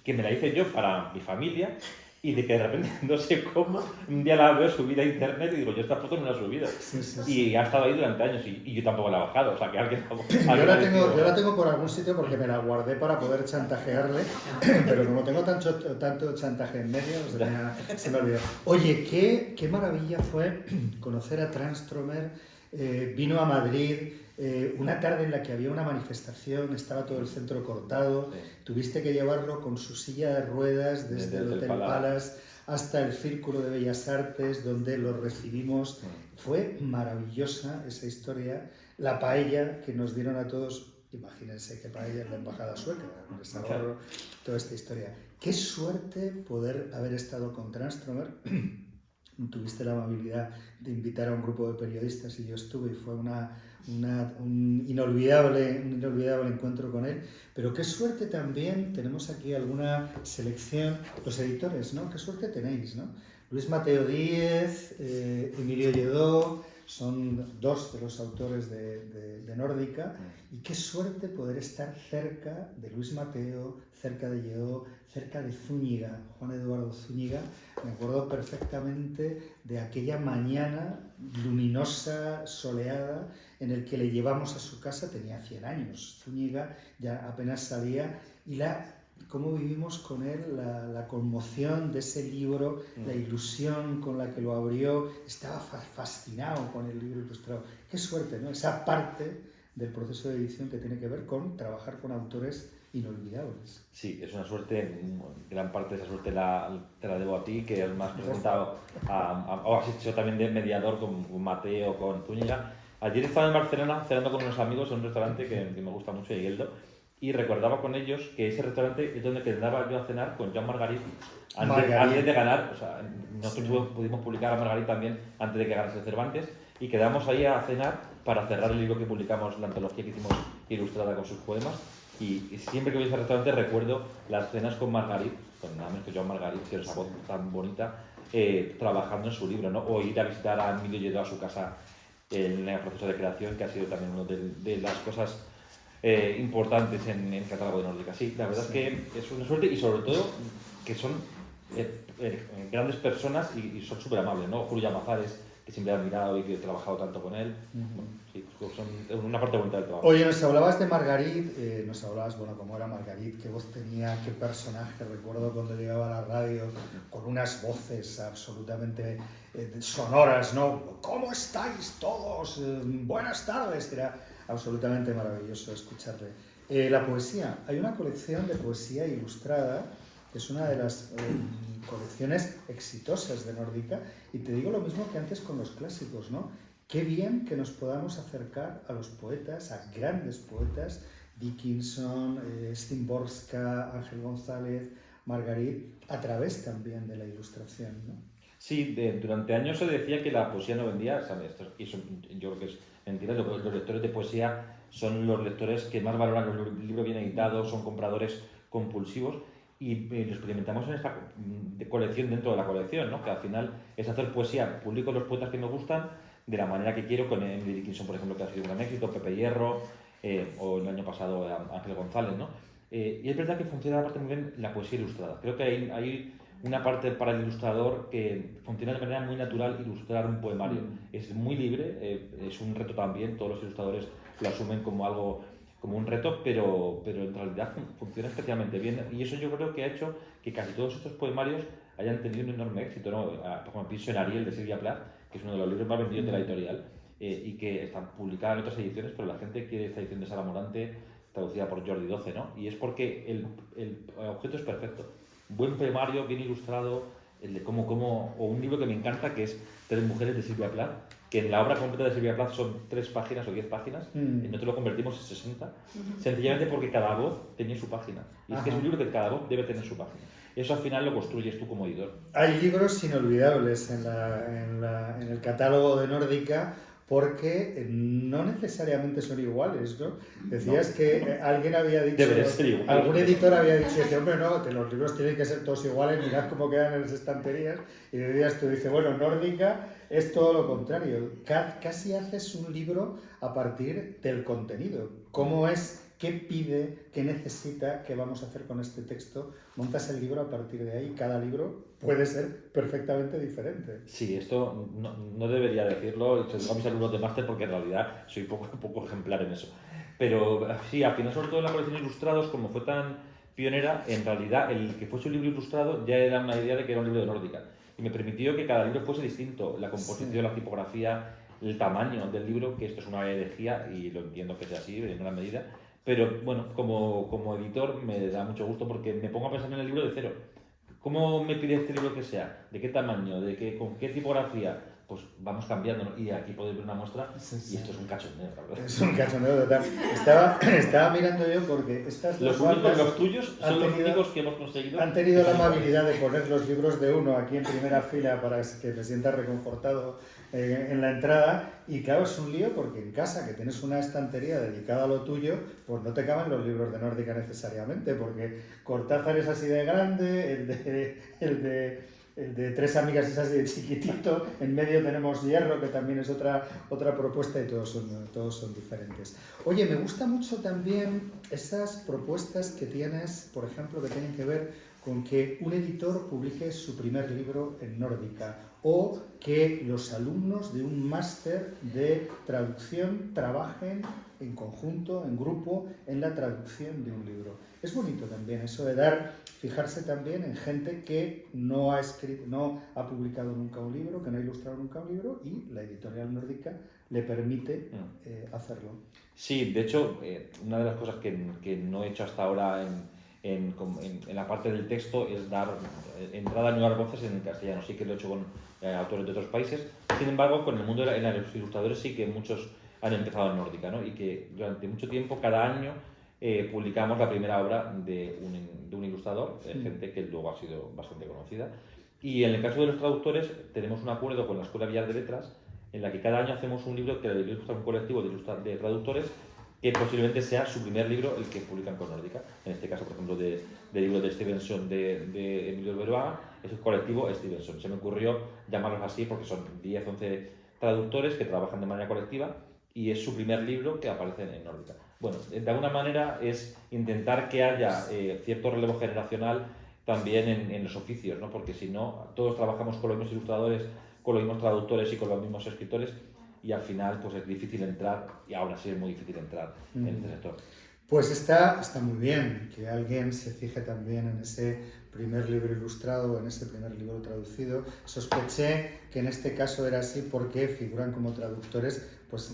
que me la hice yo para mi familia y de que de repente, no sé cómo, un día la veo subida a internet y digo, yo esta foto no la he subido. Y ha estado ahí durante años y yo tampoco la he bajado, o sea que alguien yo la tengo por algún sitio porque me la guardé para poder chantajearle, pero como tengo tanto chantaje en medio, se me olvidó. Oye, qué maravilla fue conocer a Transtromer, vino a Madrid, una tarde en la que había una manifestación, estaba todo el centro cortado, tuviste que llevarlo con su silla de ruedas desde el Hotel Palace hasta el Círculo de Bellas Artes, donde lo recibimos. Fue maravillosa esa historia. La paella que nos dieron a todos, imagínense qué paella es la embajada sueca, les ahorro toda esta historia. Qué suerte poder haber estado con Transtromer. Tuviste la amabilidad de invitar a un grupo de periodistas y yo estuve y fue un inolvidable encuentro con él. Pero qué suerte también, tenemos aquí alguna selección, los editores, ¿no? Qué suerte tenéis, ¿no? Luis Mateo Díez, Emilio Lledó, son dos de los autores de Nórdica, y qué suerte poder estar cerca de Luis Mateo, cerca de Lledó, cerca de Zúñiga, Juan Eduardo Zúñiga. Me acuerdo perfectamente de aquella mañana luminosa, soleada, en el que le llevamos a su casa, tenía 100 años, Zúñiga ya apenas salía, y cómo vivimos con él la conmoción de ese libro, la ilusión con la que lo abrió, estaba fascinado con el libro ilustrado. Qué suerte, ¿no? Esa parte del proceso de edición que tiene que ver con trabajar con autores inolvidables. Sí, es una suerte, gran parte de esa suerte te la debo a ti, que me has presentado o has hecho también de mediador con Mateo, con Zúñiga. Ayer estaba en Barcelona cenando con unos amigos en un restaurante que me gusta mucho, Yeldo, y recordaba con ellos que ese restaurante es donde quedaba yo a cenar con Joan Margarit antes de ganar. O sea, nosotros pudimos publicar a Margarit también antes de que ganase Cervantes, y quedamos ahí a cenar para cerrar el libro que publicamos, la antología que hicimos ilustrada con sus poemas. Y siempre que voy a ese restaurante recuerdo las cenas con Margarit, con nada menos que Joan Margarit, que es esa voz tan bonita, trabajando en su libro, ¿no? O ir a visitar a Emilio Lledó a su casa en el proceso de creación, que ha sido también una de las cosas importantes en el catálogo de Nórdica. Sí, la verdad es que es una suerte, y sobre todo que son grandes personas y son súper amables, ¿no? Julio Llamazares, que siempre he admirado y que he trabajado tanto con él. Bueno, sí, son una parte bonita del trabajo. Oye, nos hablabas de Margarit, nos hablabas, bueno, cómo era Margarit, qué voz tenía, qué personaje. Recuerdo cuando llegaba a la radio con unas voces absolutamente sonoras, ¿no? ¿Cómo estáis todos? Buenas tardes. Era absolutamente maravilloso escucharle. La poesía, hay una colección de poesía ilustrada, que es una de las colecciones exitosas de Nórdica, y te digo lo mismo que antes con los clásicos, ¿no? Qué bien que nos podamos acercar a los poetas, a grandes poetas, Dickinson, Szymborska, Ángel González, Margarit, a través también de la ilustración, ¿no? Sí, durante años se decía que la poesía no vendía, ¿sabes? Y eso, yo creo que es mentira. Los lectores de poesía son los lectores que más valoran los libros bien editados, son compradores compulsivos, y lo experimentamos en esta colección dentro de la colección, ¿no? Que al final es hacer poesía, publico los poetas que me gustan de la manera que quiero, con Emily Dickinson, por ejemplo, que ha sido un gran éxito, Pepe Hierro, o el año pasado Ángel González, ¿no? Y es verdad que funciona aparte muy bien la poesía ilustrada. Creo que hay una parte para el ilustrador que funciona de manera muy natural ilustrar un poemario. Es muy libre, es un reto también, todos los ilustradores lo asumen como algo, como un reto, pero en realidad funciona especialmente bien, y eso yo creo que ha hecho que casi todos estos poemarios hayan tenido un enorme éxito, ¿no? Por ejemplo, pienso en Ariel de Silvia Plath, que es uno de los libros más vendidos de la editorial, y que está publicada en otras ediciones, pero la gente quiere esta edición de Sara Morante, traducida por Jordi Doce, ¿no? Y es porque el objeto es perfecto. Buen poemario, bien ilustrado, el de o un libro que me encanta, que es Tres mujeres de Silvia Plath, que en la obra completa de Silvia Plath son 3 páginas o 10 páginas, y nosotros lo convertimos en 60, sencillamente porque cada voz tenía su página. Y es que es un libro que cada voz debe tener su página. Eso al final lo construyes tú como editor. Hay libros inolvidables en el catálogo de Nórdica, porque no necesariamente son iguales, ¿no? Decías que alguien había dicho, algún editor había dicho, hombre, no, que los libros tienen que ser todos iguales, mirad cómo quedan en las estanterías, y decías tú, dice, bueno, Nórdica es todo lo contrario, casi haces un libro a partir del contenido. ¿Cómo es qué pide, qué necesita, qué vamos a hacer con este texto, montas el libro a partir de ahí. Cada libro puede ser perfectamente diferente. Sí, esto no debería decirlo, y se lo digo a mis alumnos de máster porque en realidad soy poco ejemplar en eso. Pero sí, al final, sobre todo en la colección de ilustrados, como fue tan pionera, en realidad el que fuese un libro ilustrado ya era una idea de que era un libro de nórdica. Y me permitió que cada libro fuese distinto, la composición, sí, la tipografía, el tamaño del libro, que esto es una herejía y lo entiendo que sea así en gran medida. Pero bueno, como editor me da mucho gusto porque me pongo a pensar en el libro de cero. ¿Cómo me pide este libro que sea? ¿De qué tamaño? ¿Con qué tipografía? Pues vamos cambiando, ¿no? Y aquí podéis ver una muestra, sí, sí. Y esto es un cachondeo, ¿verdad? Es un cachondeo total. Estaba mirando yo porque estas los tuyos son los únicos que hemos conseguido. Han tenido la amabilidad de poner los libros de uno aquí en primera fila para que me sienta reconfortado en la entrada. Y claro, es un lío porque en casa, que tienes una estantería dedicada a lo tuyo, pues no te caben los libros de nórdica necesariamente, porque Cortázar es así de grande, el de Tres amigas es así de chiquitito, en medio tenemos Hierro, que también es otra propuesta, y todos son diferentes. Oye, me gusta mucho también esas propuestas que tienes, por ejemplo, que tienen que ver con que un editor publique su primer libro en nórdica, o que los alumnos de un máster de traducción trabajen en conjunto, en grupo, en la traducción de un libro. Es bonito también eso de fijarse también en gente que no ha publicado nunca un libro, que no ha ilustrado nunca un libro, y la editorial nórdica le permite hacerlo. Sí, de hecho, una de las cosas que no he hecho hasta ahora en la parte del texto es dar entrada a nuevas voces en castellano. Sí que lo he hecho con autores de otros países. Sin embargo, con el mundo de los ilustradores sí que muchos han empezado en nórdica, ¿no? Y que durante mucho tiempo, cada año, publicamos la primera obra de un ilustrador, gente que luego ha sido bastante conocida. Y en el caso de los traductores, tenemos un acuerdo con la Escuela Villar de Letras, en la que cada año hacemos un libro que ilustra un colectivo de traductores, que posiblemente sea su primer libro el que publican con nórdica. En este caso, por ejemplo, del libro de Stevenson de Emilio Beruaga, es el colectivo Stevenson. Se me ocurrió llamarlos así porque son 10, 11 traductores que trabajan de manera colectiva y es su primer libro que aparece en nórdica. Bueno, de alguna manera es intentar que haya cierto relevo generacional también en los oficios, ¿no? Porque si no, todos trabajamos con los mismos ilustradores, con los mismos traductores y con los mismos escritores, y al final pues es difícil entrar, y ahora sí es muy difícil entrar en este sector. Pues está muy bien que alguien se fije también en ese primer libro ilustrado, en ese primer libro traducido. Sospeché que en este caso era así porque figuran como traductores pues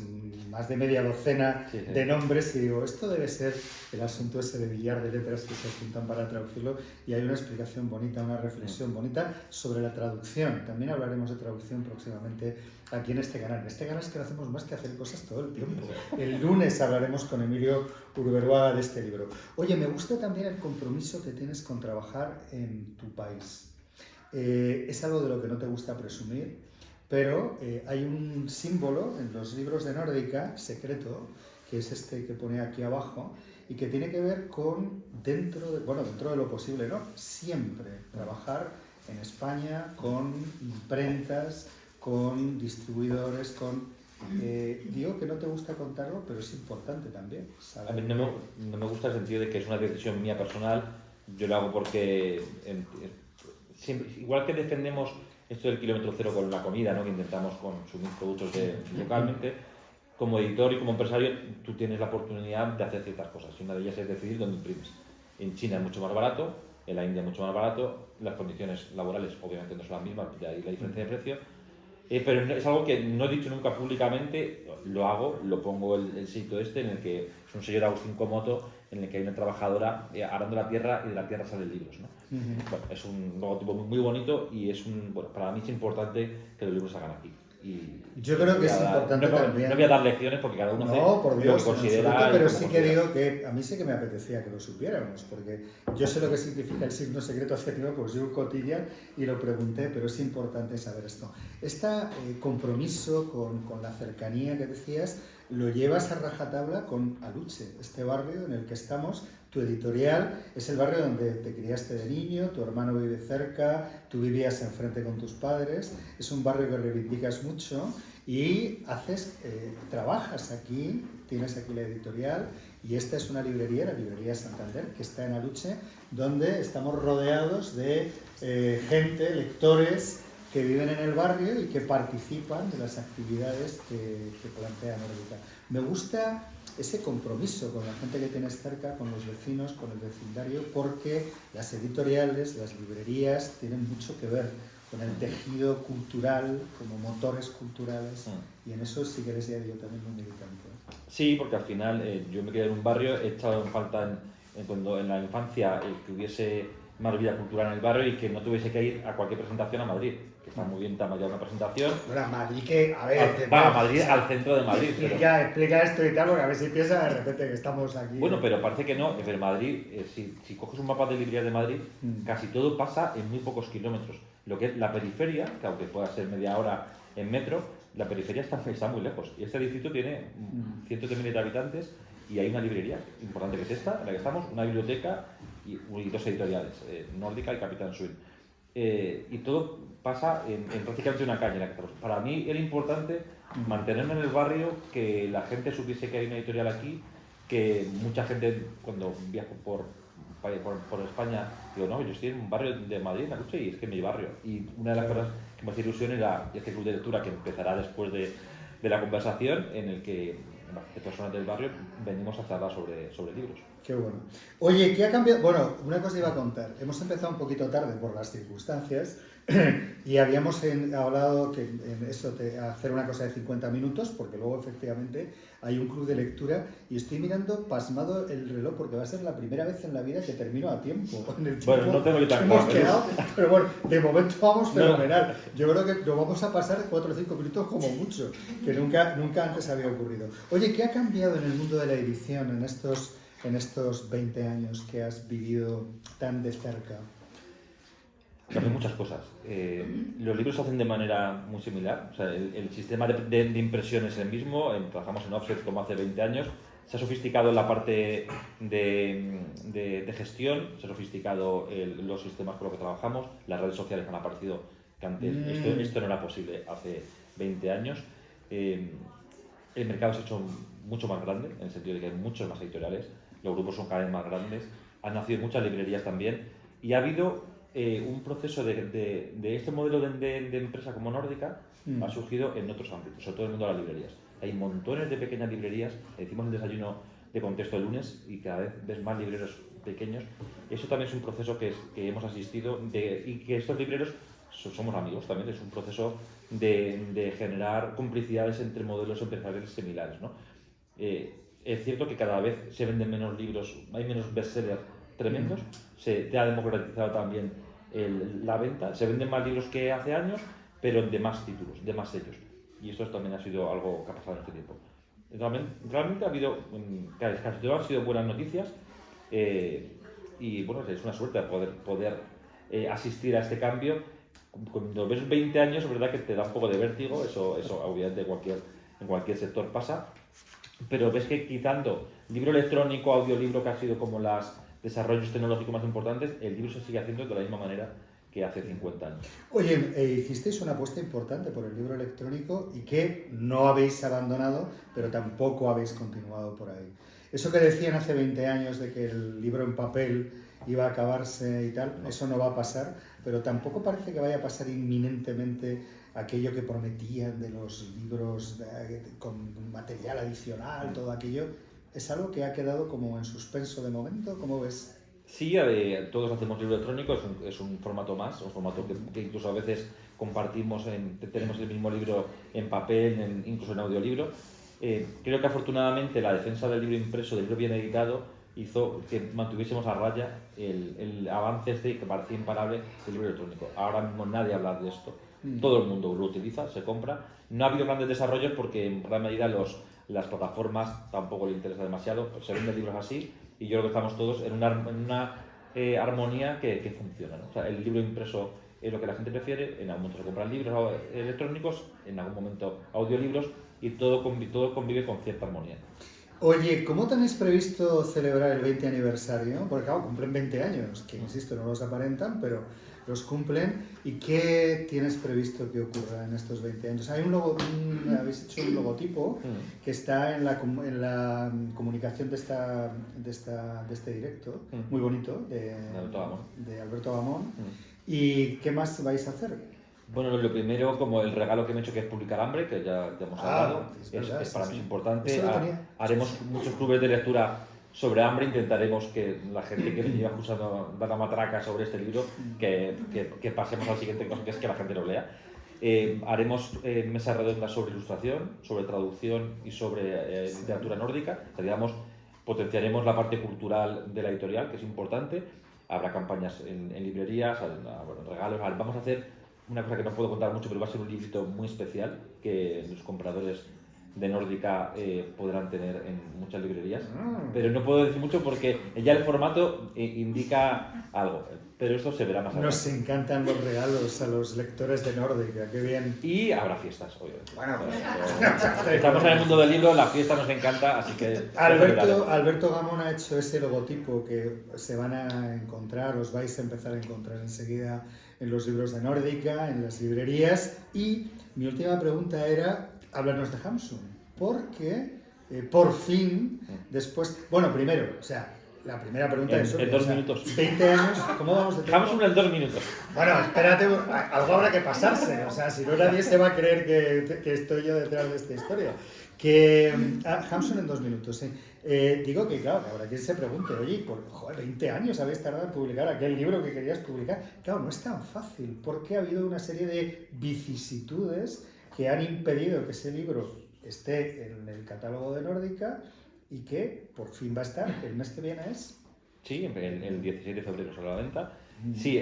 más de media docena de nombres, y digo, esto debe ser el asunto ese de Villar de Letras que se juntan para traducirlo, y hay una explicación bonita, una reflexión bonita sobre la traducción. También hablaremos de traducción próximamente aquí en este canal. En este canal es que no hacemos más que hacer cosas todo el tiempo. El lunes hablaremos con Emilio Urberuaga de este libro. Oye, me gusta también el compromiso que tienes con trabajar en tu país. Es algo de lo que no te gusta presumir, pero hay un símbolo en los libros de nórdica, secreto, que es este que pone aquí abajo, y que tiene que ver con, dentro de lo posible, ¿no? Siempre trabajar en España con imprentas, con distribuidores, digo que no te gusta contarlo, pero es importante también saber. A mí no me gusta el sentido de que es una decisión mía personal. Yo lo hago porque siempre, igual que defendemos esto del kilómetro cero con la comida, ¿no? Que intentamos consumir productos localmente, como editor y como empresario tú tienes la oportunidad de hacer ciertas cosas, y una de ellas es decidir dónde imprimes. En China es mucho más barato, en la India es mucho más barato, las condiciones laborales obviamente no son las mismas, de ahí la diferencia de precio. Pero es algo que no he dicho nunca públicamente, lo hago, lo pongo el sitio este, en el que es un sello de Agustín Comoto, en el que hay una trabajadora arando la tierra y de la tierra salen libros, ¿no? Bueno, es un logotipo muy bonito y para mí es importante que los libros se hagan aquí. Y yo creo que es importante también. No voy a dar lecciones porque cada uno hace por Dios, lo que considera. Pero sí que digo que a mí sí que me apetecía que lo supiéramos, porque yo sé lo que significa el signo secreto adjetivo, pues yo cotilla y lo pregunté, pero es importante saber esto. Este compromiso con la cercanía que decías lo llevas a rajatabla con Aluche, este barrio en el que estamos. Tu editorial es el barrio donde te criaste de niño, tu hermano vive cerca, tú vivías enfrente con tus padres, es un barrio que reivindicas mucho y trabajas aquí, tienes aquí la editorial y esta es una librería, la librería Santander, que está en Aluche, donde estamos rodeados de gente, lectores, que viven en el barrio y que participan de las actividades que plantea Nórdica. Me gusta ese compromiso con la gente que tienes cerca, con los vecinos, con el vecindario, porque las editoriales, las librerías tienen mucho que ver con el tejido cultural, como motores culturales, y en eso sí que eres ya yo también muy militante. Sí, porque al final yo me quedé en un barrio, he echado en falta cuando en la infancia que hubiese más vida cultural en el barrio y que no tuviese que ir a cualquier presentación a Madrid, que está muy bien tamañada una presentación. Bueno, a Madrid que, a ver... Va a Madrid, al centro de Madrid. Pero... Ya, explica esto y tal, porque a ver si piensa de repente que estamos aquí... Bueno, pero parece que no, en Madrid, si coges un mapa de librerías de Madrid, casi todo pasa en muy pocos kilómetros. Lo que es la periferia, que aunque pueda ser media hora en metro, la periferia está muy lejos. Y este distrito tiene cientos de miles de habitantes y hay una librería importante que es esta, en la que estamos, una biblioteca y dos editoriales, Nórdica y Capitán Swing. Y todo pasa en prácticamente una calle en la que estamos. Para mí era importante mantenerme en el barrio, que la gente supiese que hay una editorial aquí, que mucha gente cuando viajo por España, digo, no, yo estoy en un barrio de Madrid, en Aluche, y es que es mi barrio. Y una de las cosas que me hacía ilusión era este club de lectura que empezará después de la conversación, en el que las personas del barrio venimos a charlar sobre libros. Qué bueno. Oye, ¿qué ha cambiado? Bueno, una cosa iba a contar. Hemos empezado un poquito tarde por las circunstancias y habíamos hablado que hacer una cosa de 50 minutos, porque luego efectivamente hay un club de lectura y estoy mirando pasmado el reloj porque va a ser la primera vez en la vida que termino a tiempo. En el tiempo bueno, no tengo que hemos quedado, pero bueno, de momento vamos fenomenal. Yo creo que nos vamos a pasar 4 o 5 minutos como mucho, que nunca antes había ocurrido. Oye, ¿qué ha cambiado en el mundo de la edición en estos 20 años que has vivido tan de cerca? Cambian muchas cosas. Los libros se hacen de manera muy similar. O sea, el sistema de impresión es el mismo. Trabajamos en offset como hace 20 años. Se ha sofisticado la parte de gestión, se ha sofisticado los sistemas con los que trabajamos. Las redes sociales han aparecido que antes esto no era posible hace 20 años. El mercado se ha hecho mucho más grande, en el sentido de que hay muchos más editoriales. Los grupos son cada vez más grandes. Han nacido muchas librerías también. Y ha habido un proceso de este modelo de empresa como Nórdica ha surgido en otros ámbitos, sobre todo en el mundo de las librerías. Hay montones de pequeñas librerías, hicimos el desayuno de contexto el lunes y cada vez ves más libreros pequeños. Eso también es un proceso que hemos asistido y que estos libreros somos amigos también, es un proceso de generar complicidades entre modelos empresariales similares, ¿no? Es cierto que cada vez se venden menos libros, hay menos bestsellers tremendos, se ha democratizado también la venta, se venden más libros que hace años, pero de más títulos, de más sellos. Y esto también ha sido algo que ha pasado en este tiempo. Realmente ha habido, casi todo han sido buenas noticias, y bueno, es una suerte poder asistir a este cambio. Cuando ves 20 años, es verdad que te da un poco de vértigo, eso obviamente en cualquier sector pasa, pero ves que quitando libro electrónico, audiolibro, que ha sido como los desarrollos tecnológicos más importantes, el libro se sigue haciendo de la misma manera que hace 50 años. Oye, hicisteis una apuesta importante por el libro electrónico y que no habéis abandonado, pero tampoco habéis continuado por ahí. Eso que decían hace 20 años de que el libro en papel iba a acabarse y tal, eso no va a pasar, pero tampoco parece que vaya a pasar inminentemente aquello que prometían de los libros con material adicional, todo aquello. ¿Es algo que ha quedado como en suspenso de momento? ¿Cómo ves? Sí, todos hacemos libro electrónico, es un formato más, un formato que incluso a veces compartimos, tenemos el mismo libro en papel, incluso en audiolibro. Creo que afortunadamente la defensa del libro impreso, del libro bien editado, hizo que mantuviésemos a raya el avance que parecía imparable del libro electrónico. Ahora mismo nadie habla de esto, todo el mundo lo utiliza, se compra. No ha habido grandes desarrollos porque en gran medida las plataformas tampoco le interesa demasiado, se venden libros así y yo creo que estamos todos en una armonía que funciona, ¿no? O sea, el libro impreso es lo que la gente prefiere, en algún momento se compran libros electrónicos, en algún momento audiolibros, y todo convive con cierta armonía. Oye, ¿cómo tenéis previsto celebrar el 20 aniversario? Porque claro, cumplen 20 años, que insisto, no los aparentan, pero los cumplen. ¿Y qué tienes previsto que ocurra en estos 20 años? Habéis hecho un logotipo que está en la comunicación de este directo, muy bonito, de Alberto Gamón. ¿Y qué más vais a hacer? Bueno, lo primero, como el regalo que me he hecho, que es publicar Hambre, que ya hemos hablado, es para mí importante. Haremos muchos clubes de lectura sobre Hambre, intentaremos que la gente que lleva escuchando dar la matraca sobre este libro, que pasemos al siguiente cosa, que es que la gente lo lea. Haremos mesas redondas sobre ilustración, sobre traducción y sobre literatura nórdica. O sea, digamos, potenciaremos la parte cultural de la editorial, que es importante. Habrá campañas en librerías, regalos. Vamos a hacer una cosa que no puedo contar mucho, pero va a ser un librito muy especial que los compradores de Nórdica podrán tener en muchas librerías. Pero no puedo decir mucho porque ya el formato indica algo. Pero esto se verá más adelante. Nos encantan los regalos a los lectores de Nórdica, qué bien. Y habrá fiestas, obviamente. Bueno, estamos en el mundo del libro, la fiesta nos encanta, así que... Alberto Gamón ha hecho ese logotipo que se van a encontrar, os vais a empezar a encontrar enseguida en los libros de Nórdica, en las librerías. Y mi última pregunta era, háblanos de Hamsun, porque por fin, después... Bueno, primero, o sea, la primera pregunta es... En 2 minutos. 20 años, ¿cómo vamos de tiempo? Hamsun en 2 minutos. Bueno, espérate, algo habrá que pasarse, o sea, si no nadie se va a creer que estoy yo detrás de esta historia. Hamsun en 2 minutos, sí. Digo que, claro, que habrá quien se pregunte, oye, 20 años habéis tardado en publicar aquel libro que querías publicar. Claro, no es tan fácil, porque ha habido una serie de vicisitudes que han impedido que ese libro esté en el catálogo de Nórdica y que por fin va a estar. El mes que viene es... Sí, el 16 de febrero sale a la venta. Sí,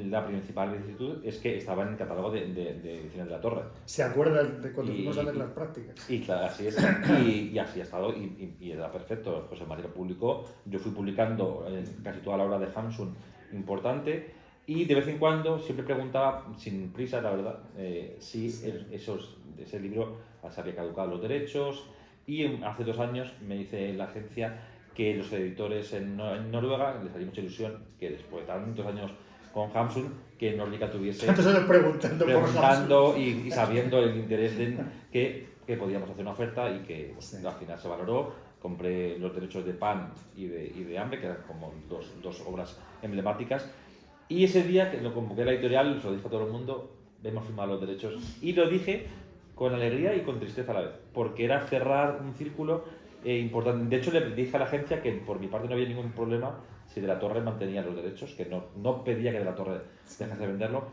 la principal vicisitud es que estaba en el catálogo de Ediciones de la Torre. ¿Se acuerdan de cuando fuimos a ver las prácticas? Y claro, así es. Y así ha estado y era perfecto. José María lo publicó. Yo fui publicando casi toda la obra de Hamsun importante. Y de vez en cuando siempre preguntaba, sin prisa, la verdad, si ese libro se había caducado los derechos. Y hace 2 años me dice la agencia que los editores en Noruega les haría mucha ilusión que después de tantos años con Hamsun, que Nórdica tuviese... ¿Cuántos años preguntando y sabiendo el interés de que podíamos hacer una oferta y que al final se valoró. Compré los derechos de Pan y de Hambre, que eran como dos obras emblemáticas. Y ese día que lo convoqué a la editorial, se lo dije a todo el mundo, hemos firmado los derechos. Y lo dije con alegría y con tristeza a la vez, porque era cerrar un círculo importante. De hecho, le dije a la agencia que por mi parte no había ningún problema si De la Torre mantenía los derechos, que no pedía que De la Torre dejase de venderlo.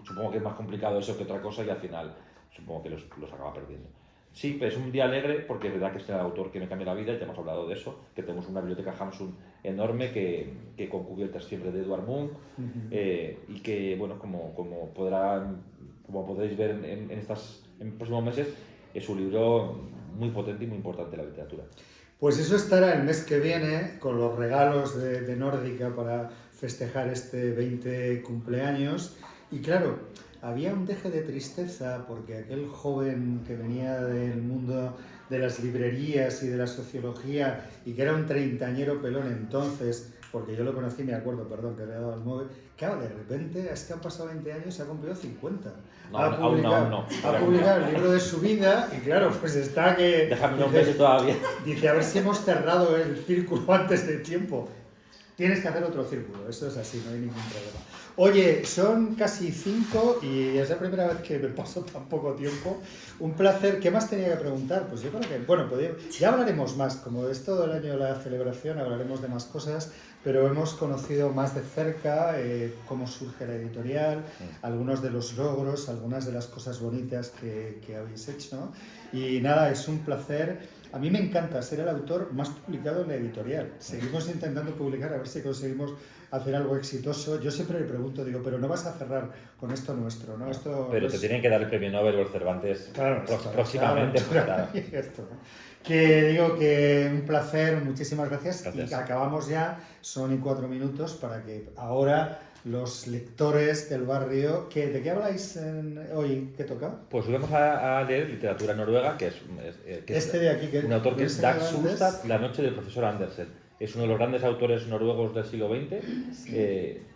Supongo que es más complicado eso que otra cosa y al final supongo que los acaba perdiendo. Sí, pero es un día alegre porque es verdad que es el autor que me cambia la vida y ya hemos hablado de eso, que tenemos una biblioteca Hamsun enorme que con cubiertas siempre de Edvard Munch y que, bueno, como podréis ver en próximos meses, es un libro muy potente y muy importante en la literatura. Pues eso estará el mes que viene con los regalos de Nórdica para festejar este 20 cumpleaños. Y claro, había un deje de tristeza porque aquel joven que venía del mundo de las librerías y de la sociología y que era un treintañero pelón entonces, porque yo lo conocí, me acuerdo, perdón, que le he dado al móvil, claro, de repente es que han pasado 20 años y se ha cumplido 50. Ha publicado el libro de su vida y claro, pues está que... Déjame un beso todavía. Dice, a ver si hemos cerrado el círculo antes de tiempo. Tienes que hacer otro círculo, eso es así, no hay ningún problema. Oye, son casi 5 y es la primera vez que me paso tan poco tiempo. Un placer. ¿Qué más tenía que preguntar? Pues yo creo que, bueno, ya hablaremos más. Como es todo el año de la celebración, hablaremos de más cosas, pero hemos conocido más de cerca cómo surge la editorial, algunos de los logros, algunas de las cosas bonitas que habéis hecho. Y nada, es un placer. A mí me encanta ser el autor más publicado en la editorial. Seguimos intentando publicar a ver si conseguimos hacer algo exitoso. Yo siempre le pregunto, digo, pero no vas a cerrar con esto nuestro, ¿no? Pero te tienen que dar el premio Nobel o el Cervantes próximamente. Claro, esto, ¿no? Que digo que un placer, muchísimas gracias. Y acabamos ya, son 4 minutos para que ahora los lectores del barrio. ¿De qué habláis hoy? ¿Qué toca? Pues vamos a leer literatura noruega, que es de aquí, un autor que es Dag Solstad, La noche del profesor Andersen. Es uno de los grandes autores noruegos del siglo XX,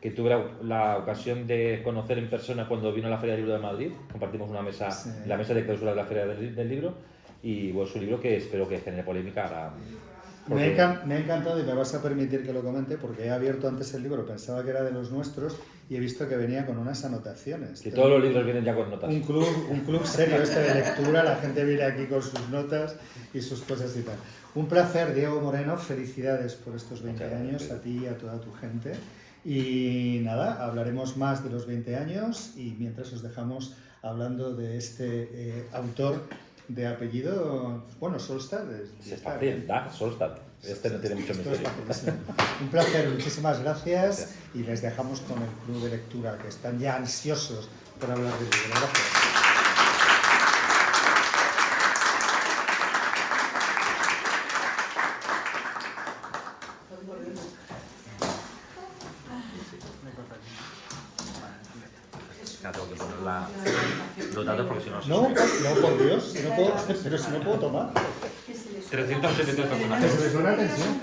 que tuve la ocasión de conocer en persona cuando vino a la Feria del Libro de Madrid. Compartimos una mesa, la mesa de clausura de la Feria del Libro, y bueno, es un libro que espero que genere polémica. Me ha encantado, y me vas a permitir que lo comente, porque he abierto antes el libro, pensaba que era de los nuestros y he visto que venía con unas anotaciones. Que todos los libros vienen ya con notas. Un club serio de lectura, la gente viene aquí con sus notas y sus cosas y tal. Un placer, Diego Moreno, felicidades por estos 20 años, a ti y a toda tu gente. Y nada, hablaremos más de los 20 años y mientras os dejamos hablando de este autor de apellido, bueno, Solstad. Está bien, Dag Solstad. No tiene mucho misterio. Un placer, muchísimas gracias y les dejamos con el club de lectura, que están ya ansiosos por hablar del libro. Gracias. Tengo que poner los datos porque si no... No, por Dios, pero si no puedo tomar. 373 personajes. ¿Te suena atención?